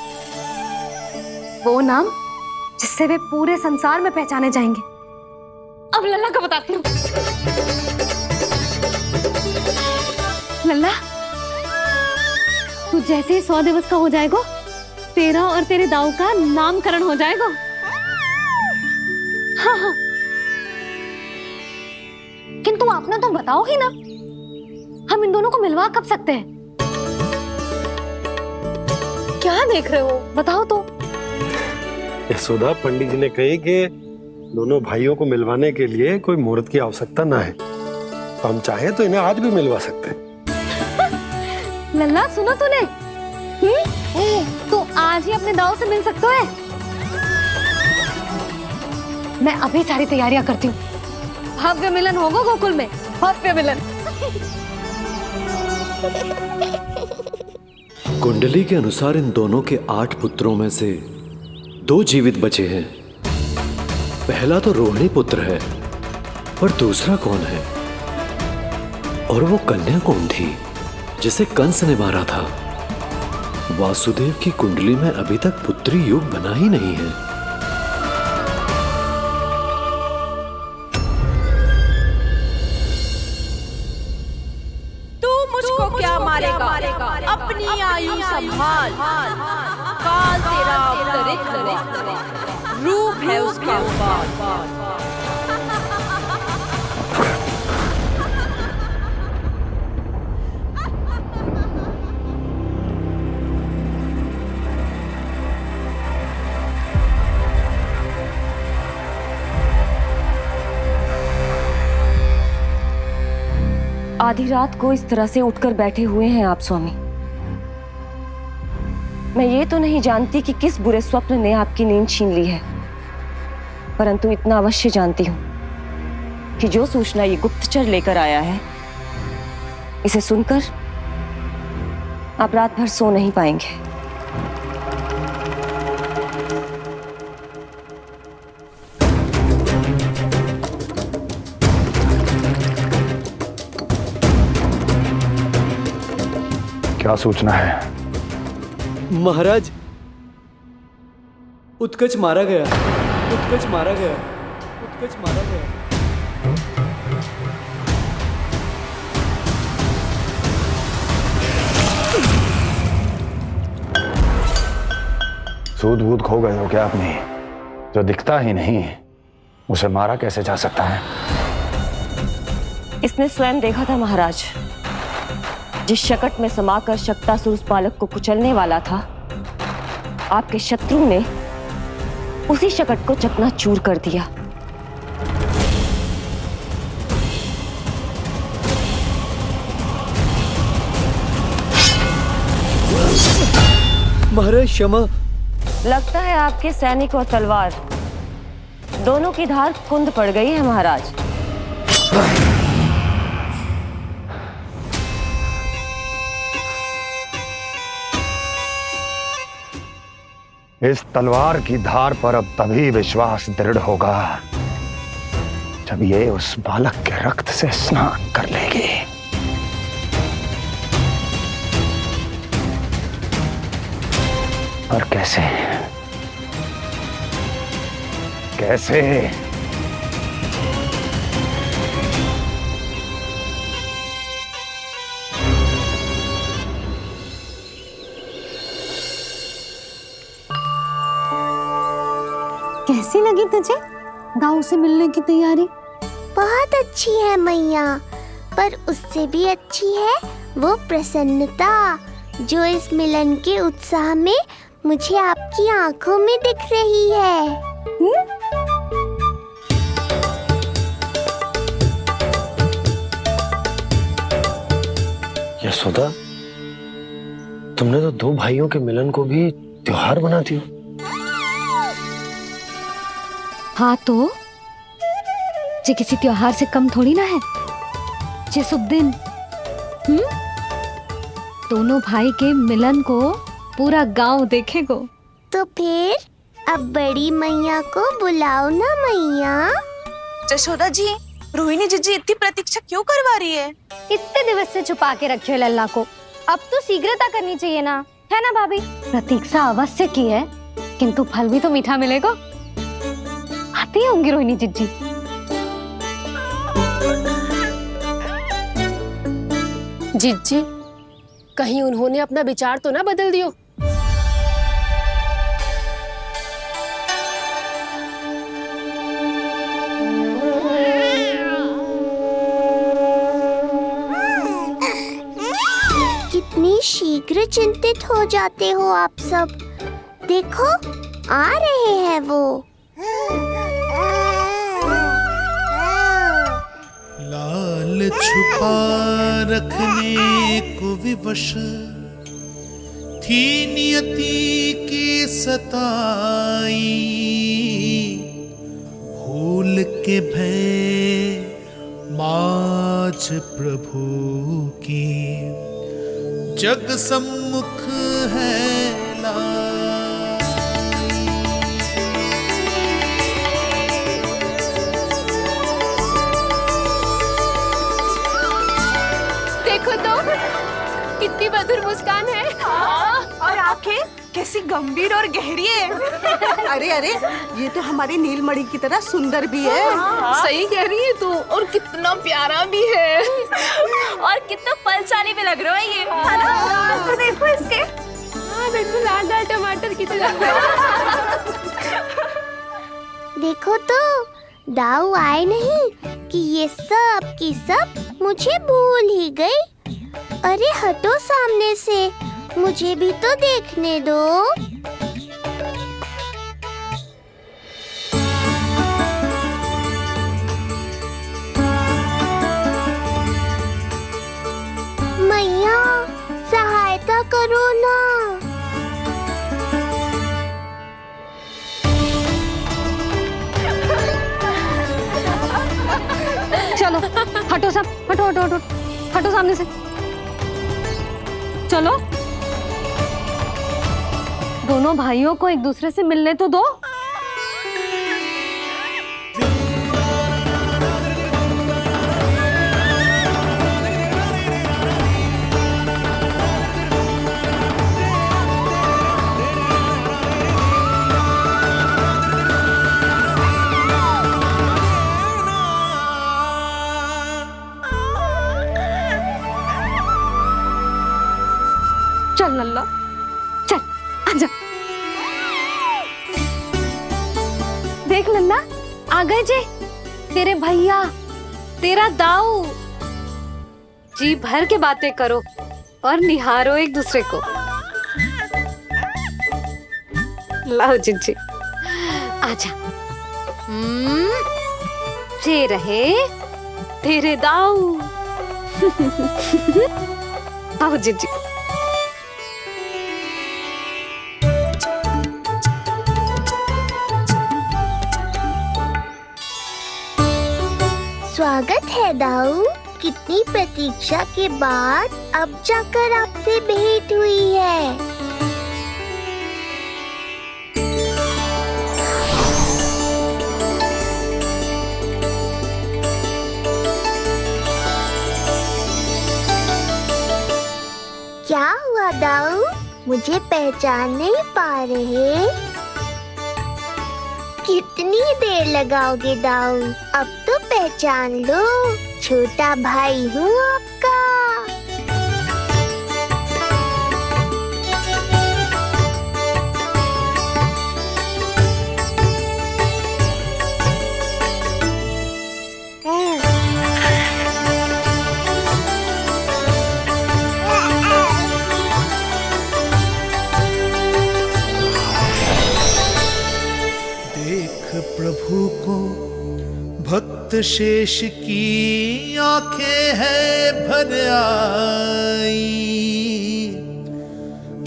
वो नाम जिससे वे पूरे संसार में पहचाने जाएंगे। अब लल्ला को बताती हूँ। लल्ला, तू जैसे ही 100 दिवस का हो जाएगा, तेरा और तेरे दाऊ का नामकरण हो जाएगा। हाँ हाँ, किंतु आपने तो बताओ ही ना, हम इन दोनों को मिलवा कब सकते हैं? क्या देख रहे हो, बताओ तो। यशोदा, पंडित जी ने कही कि दोनों भाइयों को मिलवाने के लिए कोई मुहूर्त की आवश्यकता ना है, तो हम चाहे तो इन्हें आज भी मिलवा सकते हैं। लल्ला सुनो तूने, तू आज ही अपने दाऊ से मिल सकते है। मैं अभी सारी तैयारियां करती हूँ। भव्य मिलन होगा गोकुल में, भव्य मिलन। कुंडली के अनुसार इन दोनों के 8 पुत्रों में से 2 जीवित बचे हैं। पहला तो रोहिणी पुत्र है, पर दूसरा कौन है? और वो कन्या कौन थी जिसे कंस ने मारा था? वासुदेव की कुंडली में अभी तक पुत्री योग बना ही नहीं है। तू मुझको क्या मारेगा? अपनी आयु संभाल। काल तेरा अवतरित रूप है उसका। आधी रात को इस तरह से उठकर बैठे हुए हैं आप स्वामी। मैं ये तो नहीं जानती कि किस बुरे स्वप्न ने आपकी नींद छीन ली है, परंतु इतना अवश्य जानती हूँ कि जो सूचना ये गुप्तचर लेकर आया है, इसे सुनकर आप रात भर सो नहीं पाएंगे। क्या सूचना है? महाराज, उत्कच मारा गया, उत्कच मारा गया, उत्कच मारा गया। सूद वूद खो गए हो क्या अपनी? जो दिखता ही नहीं उसे मारा कैसे जा सकता है? इसने स्वयं देखा था महाराज। जिस शकट में समाकर शक्तासुर उस बालक को कुचलने वाला था, आपके शत्रु ने उसी शकट को चकनाचूर कर दिया। महाराज क्षमा। लगता है आपके सैनिक और तलवार दोनों की धार कुंद पड़ गई है महाराज। इस तलवार की धार पर अब तभी विश्वास दृढ़ होगा जब ये उस बालक के रक्त से स्नान कर लेगी। और कैसे? कैसे? कैसी लगी तुझे दाऊ से मिलने की तैयारी? बहुत अच्छी है मैया, पर उससे भी अच्छी है वो प्रसन्नता जो इस मिलन के उत्साह में मुझे आपकी आंखों में दिख रही है। यशोदा, तुमने तो 2 भाइयों के मिलन को भी त्योहार बना दिया। हाँ तो जे किसी त्योहार से कम थोड़ी ना है। जे शुभ दिन दोनों भाई के मिलन को पूरा गांव देखेगो। तो फिर अब बड़ी मैया को बुलाओ ना मैया। यशोदा जी, रोहिणी जीजी इतनी प्रतीक्षा क्यों करवा रही है? इतने दिवस से छुपा के रखे हो लल्ला को, अब तो शीघ्रता करनी चाहिए ना, है ना भाभी? प्रतीक्षा अवश्य की है, किंतु फल भी तो मीठा मिलेगा। आती होंगी रोहिणी जीजी। जीजी, कहीं उन्होंने अपना विचार तो ना बदल दियो? कितनी शीघ्र चिंतित हो जाते हो आप सब। देखो आ रहे हैं वो। लाल छुपा रखने को विवश थी नियति की सताई, भूल के भय माज प्रभु की जग सम्मुख है देखो तो कितनी मधुर मुस्कान है। और आंखें कैसी गंभीर और गहरी है। अरे अरे, ये तो हमारी नीलमणि की तरह सुंदर भी है। सही कह रही है तू, और कितना प्यारा भी है। और कितना बलशाली भी लग रहा है ये, है ना? तो देखो इसके, हाँ देखो लाल लाल टमाटर की तरह। देखो तो दाऊ आए नहीं कि ये सब की सब मुझे भूल ही गई। अरे हटो सामने से, मुझे भी तो देखने दो। मैया सहायता करो ना। चलो हटो सब, हटो हटो हटो हटो सामने से। चलो दोनों भाइयों को एक दूसरे से मिलने तो दो। चल नल्ला, चल आजा। देख नन्ना, आ गए जे तेरे भैया, तेरा दाऊ। जी भर के बातें करो और निहारो एक दूसरे को। लाओ जिज्जी, आजा। ये रहे तेरे दाऊ। आओ जिज्जी। स्वागत है दाऊ। कितनी प्रतीक्षा के बाद अब जाकर आपसे भेंट हुई है। क्या हुआ दाऊ, मुझे पहचान नहीं पा रहे? कितनी देर लगाओगे दाऊ? अब तो पहचान लो, छोटा भाई हूँ आपका। प्रभु को भक्त शेष की आंखें है भर आई,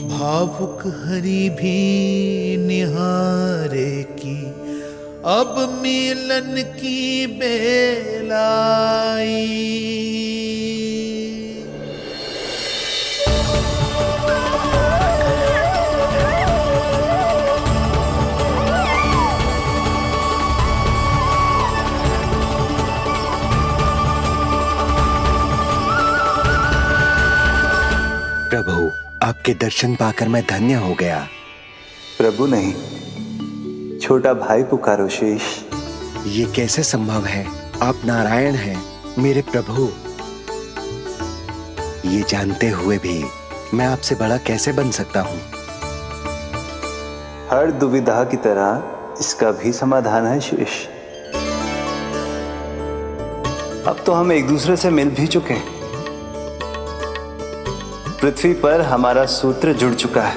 भावुक हरि भी निहारे की अब मिलन की बेलाई। प्रभु, आपके दर्शन पाकर मैं धन्य हो गया। प्रभु नहीं, छोटा भाई पुकारो शेष। ये कैसे संभव है? आप नारायण हैं, मेरे प्रभु। ये जानते हुए भी मैं आपसे बड़ा कैसे बन सकता हूँ? हर दुविधा की तरह इसका भी समाधान है शेष। अब तो हम एक दूसरे से मिल भी चुके हैं। पृथ्वी पर हमारा सूत्र जुड़ चुका है,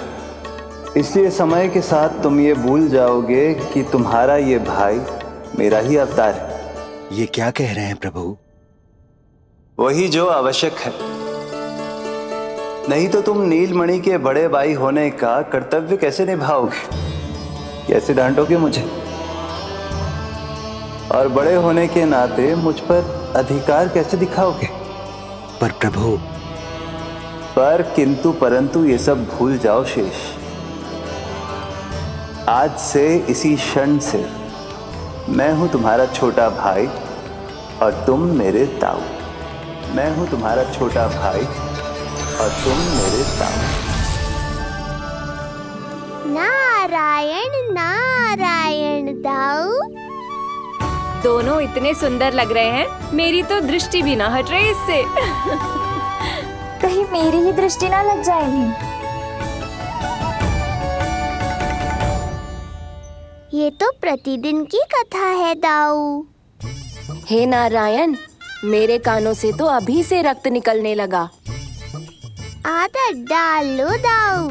इसलिए समय के साथ तुम ये भूल जाओगे कि तुम्हारा ये भाई मेरा ही अवतार है। ये क्या कह रहे हैं प्रभु? वही जो आवश्यक है। नहीं तो तुम नीलमणि के बड़े भाई होने का कर्तव्य कैसे निभाओगे? कैसे डांटोगे मुझे? और बड़े होने के नाते मुझ पर अधिकार कैसे दिखाओगे? पर प्रभु, पर किंतु परंतु ये सब भूल जाओ शेष। आज से इसी क्षण से मैं हूं तुम्हारा छोटा भाई और तुम मेरे ताऊ। मैं हूं तुम्हारा छोटा भाई और तुम मेरे ताऊ। नारायण नारायण दाऊ। दोनों इतने सुंदर लग रहे हैं, मेरी तो दृष्टि भी ना हट रही इससे। कहीं मेरी ही दृष्टि ना लग जाए नहीं। ये तो प्रतिदिन की कथा है दाऊ। हे नारायण, मेरे कानों से तो अभी से रक्त निकलने लगा। आदत डाल लो दाऊ,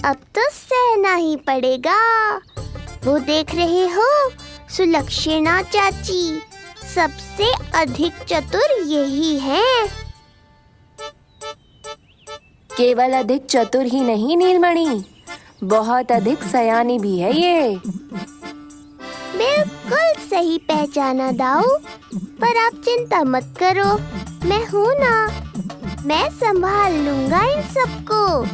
अब तो सहना ही पड़ेगा। वो देख रहे हो, सुलक्षणा चाची सबसे अधिक चतुर यही है। केवल अधिक चतुर ही नहीं नीलमणि, बहुत अधिक सयानी भी है ये। बिल्कुल सही पहचाना दाऊ, पर आप चिंता मत करो, मैं हूँ ना, मैं संभाल लूंगा इन सबको।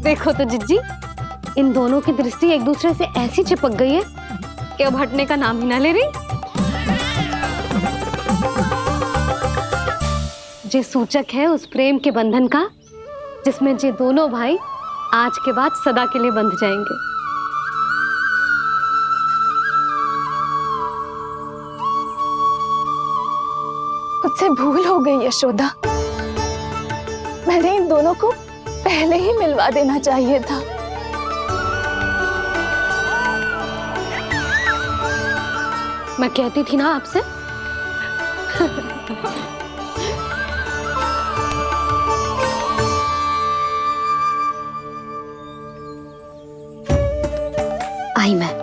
देखो तो जिज्जी, इन दोनों की दृष्टि एक दूसरे से ऐसी चिपक गई है कि अब हटने का नाम ही ना ले रही। जे सूचक है उस प्रेम के बंधन का, जिसमें जे दोनों भाई आज के बाद सदा के लिए बंध जाएंगे। मुझसे भूल हो गई यशोदा, मैंने इन दोनों को पहले ही मिलवा देना चाहिए था। मैं कहती थी ना आपसे। आई मैं।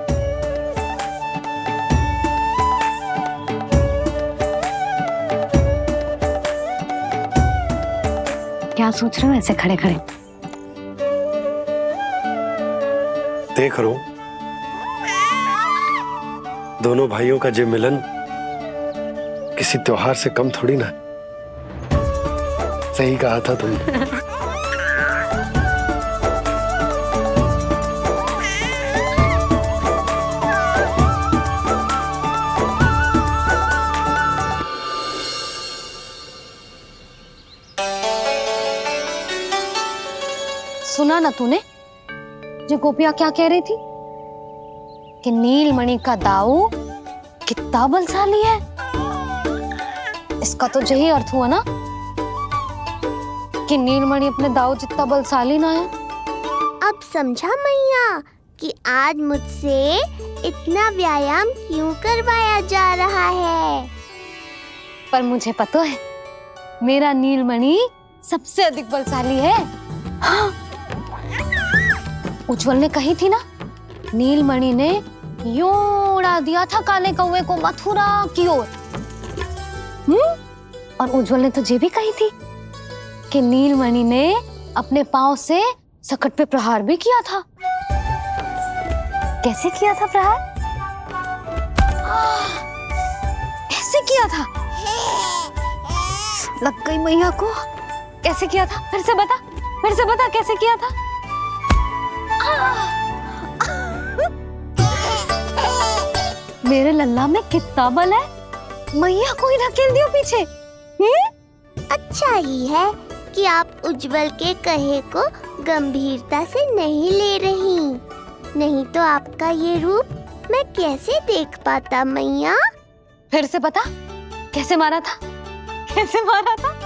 क्या सोच रहे हो ऐसे खड़े खड़े? देख रहा हूं दोनों भाइयों का जे मिलन किसी त्योहार से कम थोड़ी ना। सही कहा था तुमने। सुना ना तूने जो गोपिया क्या कह रही थी कि नीलमणि का दाऊ कितना बलशाली है। इसका तो यही अर्थ हुआ ना कि नीलमणि अपने दाऊ जितना बलशाली ना है। अब समझा मैया कि आज मुझसे इतना व्यायाम क्यों करवाया जा रहा है। पर मुझे पता है मेरा नीलमणि सबसे अधिक बलशाली है। हाँ। उज्जवल ने कही थी ना, नीलमणि ने यूं उड़ा दिया था काले कौवे को मथुरा की ओर। और उज्जवल ने तो ये भी कही थी कि नीलमणि ने अपने पांव से सकट पे प्रहार भी किया था। कैसे किया था प्रहार? ऐसे किया था। लग गई मैया को। कैसे किया था? फिर से बता कैसे किया था? मेरे लल्ला में कितना बल है। मैया को ही धकेल दियो पीछे। अच्छा ही है कि आप उज्जवल के कहे को गंभीरता से नहीं ले रही, नहीं तो आपका ये रूप मैं कैसे देख पाता मैया। फिर से बता कैसे मारा था? कैसे मारा था?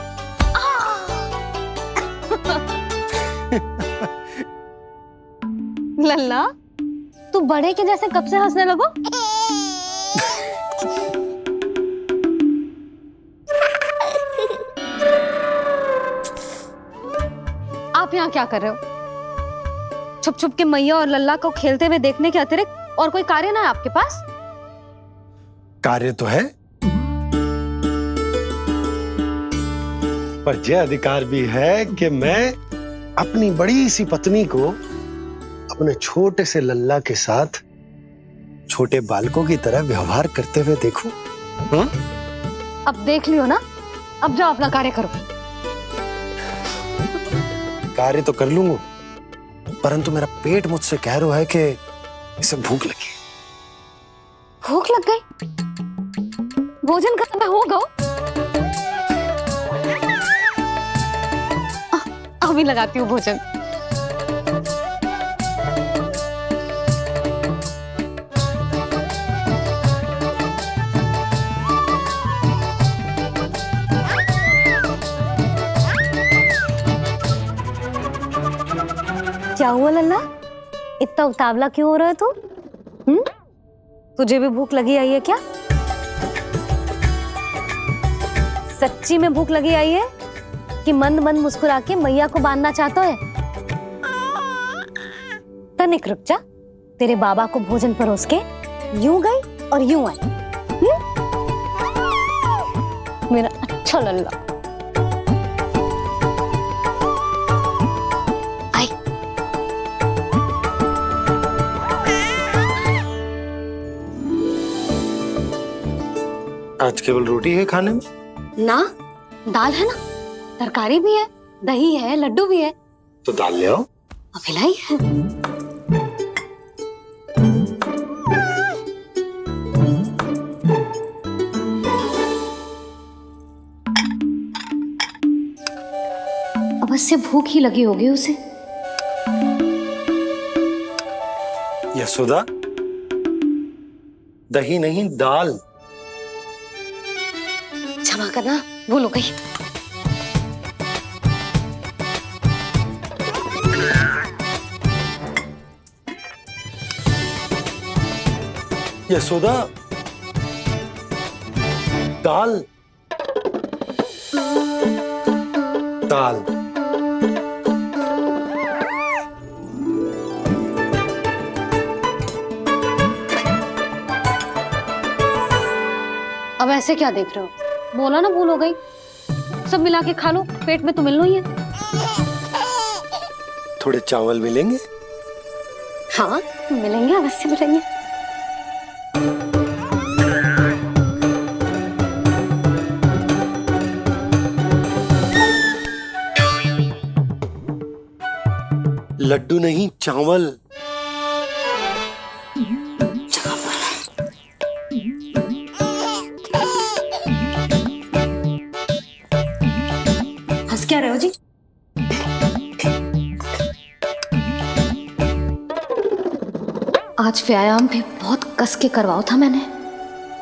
लल्ला तू बड़े के जैसे कब से हंसने लगो? आप यहाँ क्या कर रहे हो? छुप छुप के मैया और लल्ला को खेलते हुए देखने के अतिरिक्त और कोई कार्य ना है आपके पास? कार्य तो है, पर यह अधिकार भी है कि मैं अपनी बड़ी सी पत्नी को अपने छोटे से लल्ला के साथ छोटे बालकों की तरह व्यवहार करते हुए देखूं। हाँ? अब देख लियो ना, अब जाओ अपना कार्य करो। कार्य तो कर लूंगा, परंतु मेरा पेट मुझसे कह रहा है कि इसे भूख लगी। भूख लग गई? भोजन का समय होगा। अभी लगाती हूँ भोजन। क्या हुआ लल्ला, इतना उतावला क्यों हो रहा है तू? तुझे भी भूख लगी आई है क्या? सच्ची में भूख लगी आई है कि मंद मंद मुस्कुरा के मैया को बांधना चाहता है? तनिक रुक जा, तेरे बाबा को भोजन परोस के यूं गई और यूं आई। मेरा अच्छा लल्ला। आज केवल रोटी है खाने में? ना, दाल है ना, तरकारी भी है, दही है, लड्डू भी है। तो दाल ले आओ। अभी लाई है। अवश्य भूख ही लगी होगी उसे। यशोदा, दही नहीं दाल। क्षमा करना, भूल हो गई। यशोदा, दाल दाल। अब ऐसे क्या देख रहे हो? बोला ना भूल हो गई। सब मिला के खा लो, पेट में तो मिलना ही है। थोड़े चावल मिलेंगे? हाँ मिलेंगे, अवश्य मिलेंगे। लड्डू नहीं, चावल। हंस क्या रहे हो जी? आज व्यायाम भी बहुत कस के करवाओ था मैंने,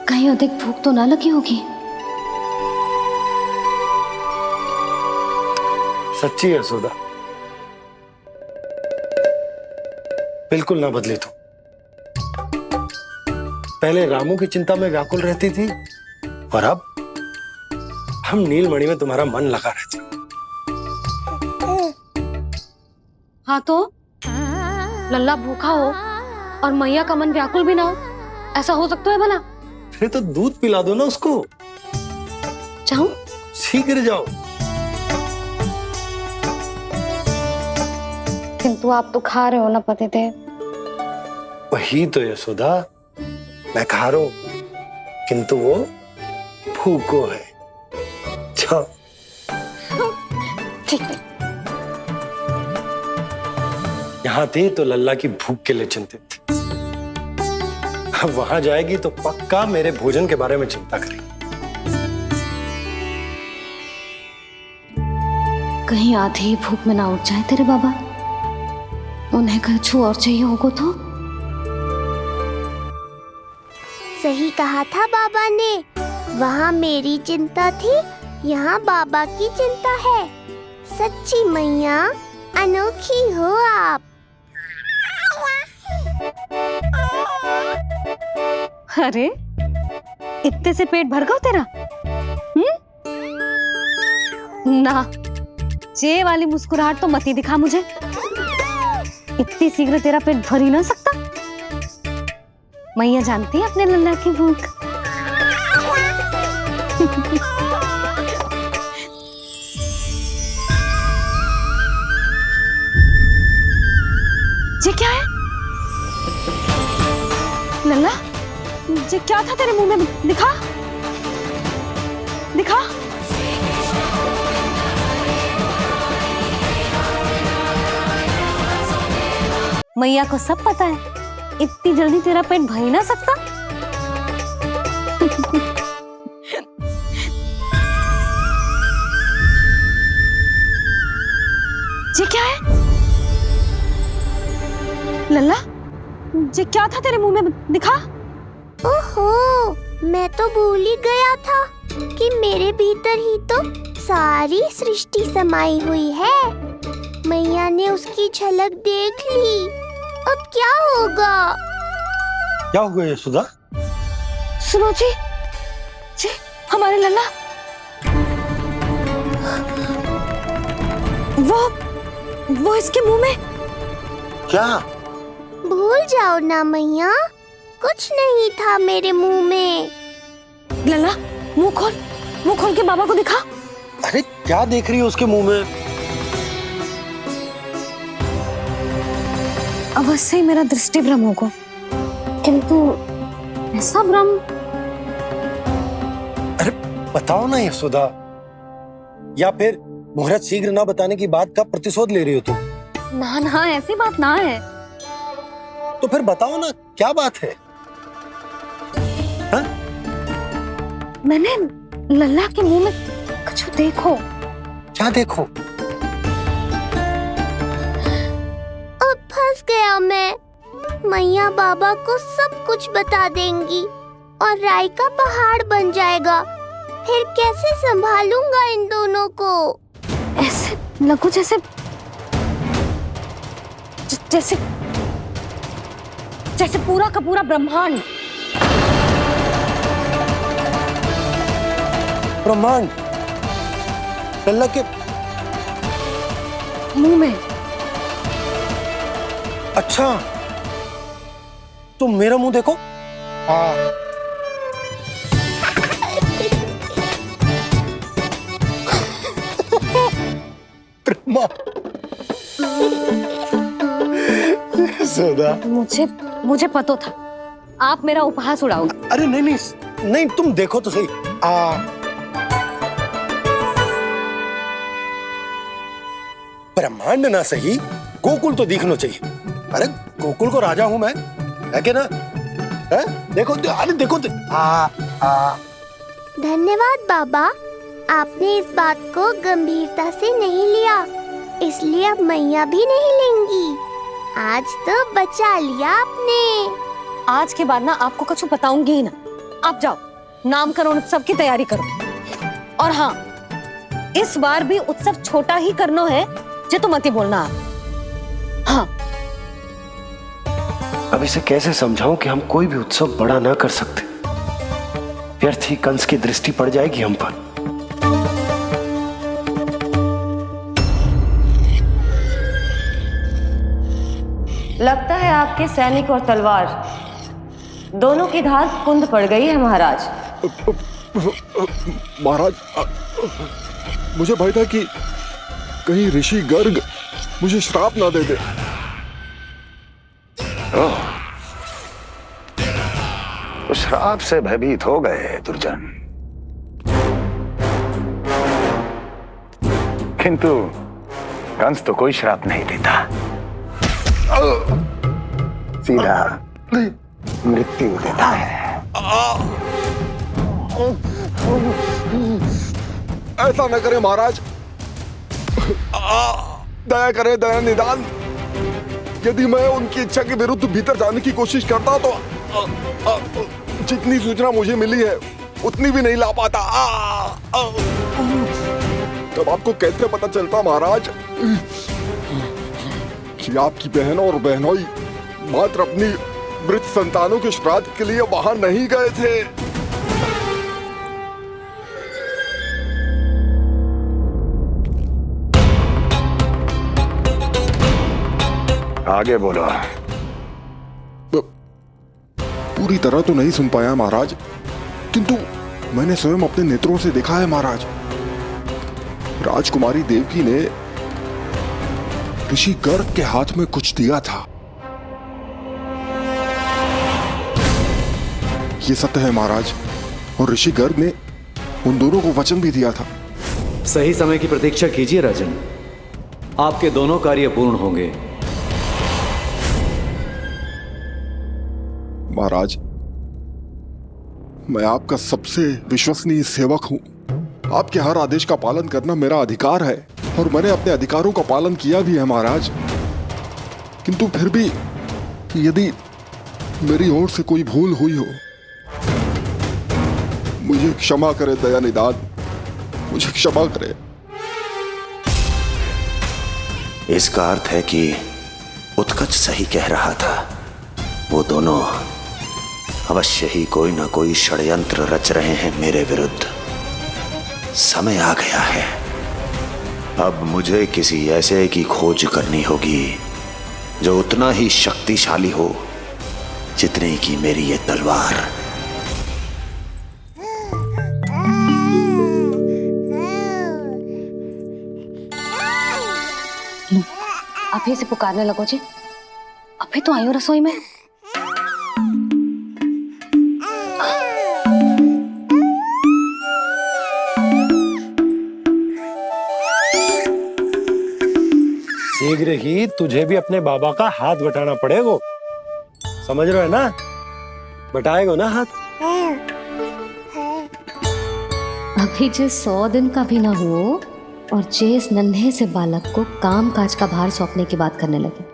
कहीं अधिक भूख तो ना लगी होगी। सच्ची है सुधा, बिल्कुल ना बदले तू। पहले रामू की चिंता में व्याकुल रहती थी और अब हम नीलमणि में तुम्हारा मन लगा रहता। हाँ तो लल्ला भूखा हो और मैया का मन व्याकुल भी ना हो, ऐसा हो सकता है भला? फिर तो दूध पिला दो ना उसको। जाऊं? शीघ्र जाओ। किंतु आप तो खा रहे हो ना पतिदेव। वही तो यशोदा, मैं खा रहा हूं, किंतु वो भूखो है। जाओ। ठीक है। यहाँ थी तो लल्ला की भूख के लिए चिंतित थी, अब वहां जाएगी तो पक्का मेरे भोजन के बारे में चिंता करेगी। कहीं आधे ही भूख में ना उठ जाए तेरे बाबा, उन्हें कुछ और चाहिए होगा तो? सही कहा था बाबा ने, वहाँ मेरी चिंता थी, यहाँ बाबा की चिंता है। सच्ची मैया, अनोखी हो आप। अरे इतने से पेट भर गया तेरा? ना, ये वाली मुस्कुराहट तो मत ही दिखा मुझे। इतनी शीघ्र तेरा पेट भर ही ना सकता। मैया जानती है अपने लल्ला की भूख। ये क्या है? लल्ला, ये क्या था तेरे मुंह में? दिखा दिखा। मैया को सब पता है, इतनी जल्दी तेरा पेट भर ही ना सकता। ये क्या है? लल्ला, ये क्या था तेरे मुंह में? दिखा। ओहो, मैं तो भूल ही गया था कि मेरे भीतर ही तो सारी सृष्टि समाई हुई है। मैया ने उसकी झलक देख ली, अब क्या होगा? क्या हुआ यशोदा? सुनो जी, हमारे लल्ला वो इसके मुंह में। क्या? भूल जाओ ना मैया, कुछ नहीं था मेरे मुंह में। लल्ला, मुंह खोल के बाबा को दिखा। अरे क्या देख रही है उसके मुंह में? अवश्य ही मेरा दृष्टि भ्रम होगा, किंतु ऐसा भ्रम। अरे बताओ ना यशोदा, या फिर मुहूर्त शीघ्र ना बताने की बात का प्रतिशोध ले रही हो तुम? ना, ऐसी बात ना है। तो फिर बताओ ना, क्या बात है? हा? मैंने लल्ला के मुंह में कुछ देखो। क्या देखो? अब फंस गया मैं। मैया बाबा को सब कुछ बता देंगी और राय का पहाड़ बन जाएगा। फिर कैसे संभालूंगा इन दोनों को? ऐसे लगो जैसे पूरा का पूरा ब्रह्मांड लल्ला के मुंह में। अच्छा, तुम मेरा मुंह देखो। यशोदा, मुझे पता था आप मेरा उपहास उड़ाओगे। अरे नहीं, तुम देखो तो सही। ब्रह्मांड ना सही, गोकुल तो दिखना चाहिए। अरे गोकुल को राजा हूं मैं, है कि ना? है? देखो, अरे देखो। धन्यवाद बाबा, आपने इस बात को गंभीरता से नहीं लिया, इसलिए अब मैया भी नहीं लेंगी। आज तो बचा लिया आपने। आज के बाद ना आपको कुछ बताऊंगी ही ना। आप जाओ, नामकरण उत्सव की तैयारी करो। और हाँ, इस बार भी उत्सव छोटा ही करना है, जो तो मत ही बोलना आप। हाँ। अब इसे कैसे समझाऊं कि हम कोई भी उत्सव बड़ा ना कर सकते? व्यर्थ ही कंस की दृष्टि पड़ जाएगी हम पर। लगता है आपके सैनिक और तलवार दोनों की धार कुंद पड़ गई है महाराज। महाराज, मुझे भय था कि कहीं ऋषि गर्ग मुझे श्राप ना दे दे। तो श्राप से भयभीत हो गए दुर्जन, किंतु कंस तो कोई श्राप नहीं देता, सीधा मृत्यु देता है। ऐसा न करे महाराज, दया करे, दया निदान। यदि मैं उनकी इच्छा के विरुद्ध भीतर जाने की कोशिश करता तो जितनी सूचना मुझे मिली है उतनी भी नहीं ला पाता। तब आपको कैसे पता चलता महाराज कि आपकी बहन और बहनोई मात्र अपनी मृत संतानों के श्राद्ध के लिए वहां नहीं गए थे? आगे बोलो। पूरी तरह तो नहीं सुन पाया महाराज, किंतु मैंने स्वयं अपने नेत्रों से देखा है महाराज। राजकुमारी देवकी ने ऋषि गर्ग के हाथ में कुछ दिया था ये सत्य है महाराज, और ऋषि गर्ग ने उन दोनों को वचन भी दिया था। सही समय की प्रतीक्षा कीजिए राजन, आपके दोनों कार्य पूर्ण होंगे। महाराज, मैं आपका सबसे विश्वसनीय सेवक हूं। आपके हर आदेश का पालन करना मेरा अधिकार है, और मैंने अपने अधिकारों का पालन किया भी है महाराज। किंतु फिर भी यदि मेरी ओर से कोई भूल हुई हो, मुझे क्षमा करे दयानिधान, मुझे क्षमा करे। इसका अर्थ है कि उत्कच सही कह रहा था। वो दोनों अवश्य ही कोई ना कोई षड्यंत्र रच रहे हैं मेरे विरुद्ध। समय आ गया है, अब मुझे किसी ऐसे की खोज करनी होगी जो उतना ही शक्तिशाली हो जितने की मेरी ये तलवार। अभी से पुकारने लगो जी, अभी तो आई हूँ रसोई में। शीघ्र ही तुझे भी अपने बाबा का हाथ बटाना पड़ेगा, समझ रहे हो ना? बटाएगा ना हाथ? अभी जे 100 दिन का भी ना हो और जे इस नन्हे से बालक को काम काज का भार सौंपने की बात करने लगे।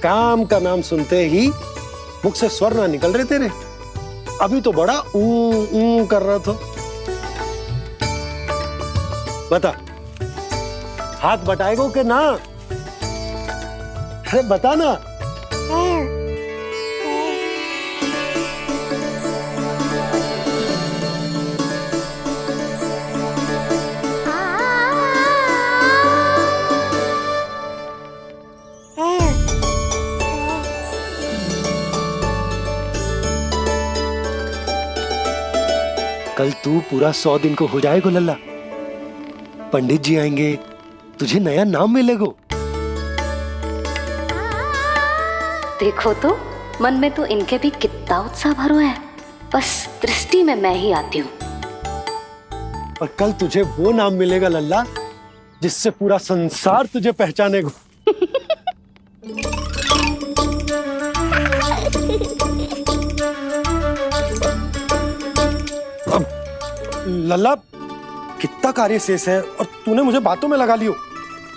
काम का नाम सुनते ही मुख से स्वर ना निकल रहे तेरे। अभी तो बड़ा ऊ कर रहा था। बता, हाथ बटाएगो के ना? अरे बता ना। कल तू पूरा 100 दिन को हो जाएगा लल्ला। पंडित जी आएंगे, तुझे नया नाम मिलेगा। देखो तो मन में तो इनके भी कितना उत्साह भरो है, बस दृष्टि में मैं ही आती हूँ। और कल तुझे वो नाम मिलेगा लल्ला जिससे पूरा संसार तुझे पहचानेगा। अब लल्ला, कितना कार्य शेष है और तूने मुझे बातों में लगा लियो।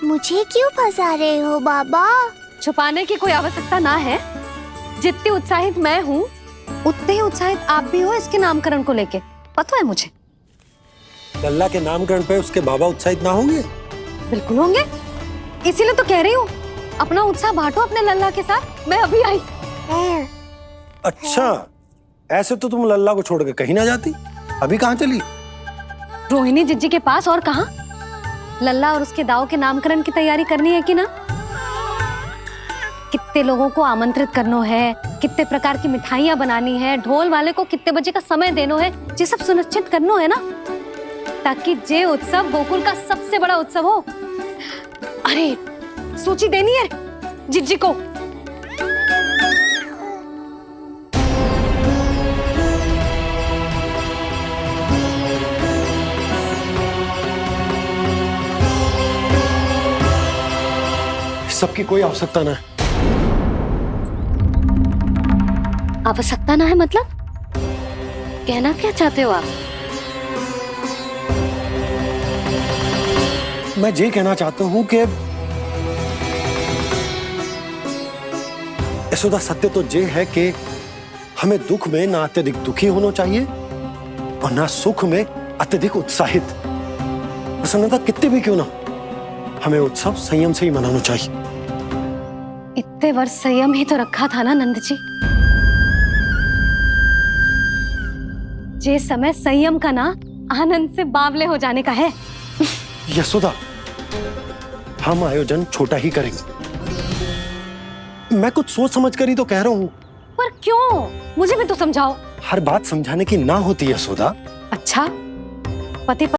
मुझे क्यों फंसा रहे हो बाबा? छुपाने की कोई आवश्यकता ना है। जितनी उत्साहित मैं हूँ उतने ही उत्साहित आप भी हो इसके नामकरण को लेके, पता है मुझे। लल्ला के नामकरण पे उसके बाबा उत्साहित ना होंगे? बिल्कुल होंगे, इसीलिए तो कह रही हूँ अपना उत्साह बांटो अपने लल्ला के साथ। मैं अभी आई। अच्छा, ऐसे तो तुम लल्ला को छोड़ के कहीं ना जाती। अभी कहाँ चली? रोहिणी जिज्जी के पास, और कहाँ। लल्ला और उसके दाव के नामकरण की तैयारी करनी है कि ना? कितने लोगों को आमंत्रित करना है, कितने प्रकार की मिठाइयां बनानी है, ढोल वाले को कितने बजे का समय देना है, ये सब सुनिश्चित करना है ना, ताकि जे उत्सव गोकुल का सबसे बड़ा उत्सव हो। अरे सूची देनी है जिज्जी को। सबकी कोई आवश्यकता ना है। आवश्यकता ना है मतलब? कहना क्या चाहते हो आप? मैं ये कहना चाहता हूँ कि यशोदा, सत्य तो ये है कि हमें दुख में ना अत्यधिक दुखी होना चाहिए और ना सुख में अत्यधिक उत्साहित। प्रसन्नता कितनी भी क्यों ना, हमें उत्सव संयम से ही मनाना चाहिए। इतने वर्ष संयम ही तो रखा था ना नंद जी। ये समय संयम का ना आनंद से बावले हो जाने का है। यशोदा, हम आयोजन छोटा ही करेंगे। मैं कुछ सोच समझ कर ही तो कह रहा हूँ। पर क्यों? मुझे भी तो समझाओ। हर बात समझाने की ना होती है यशोदा। अच्छा, पति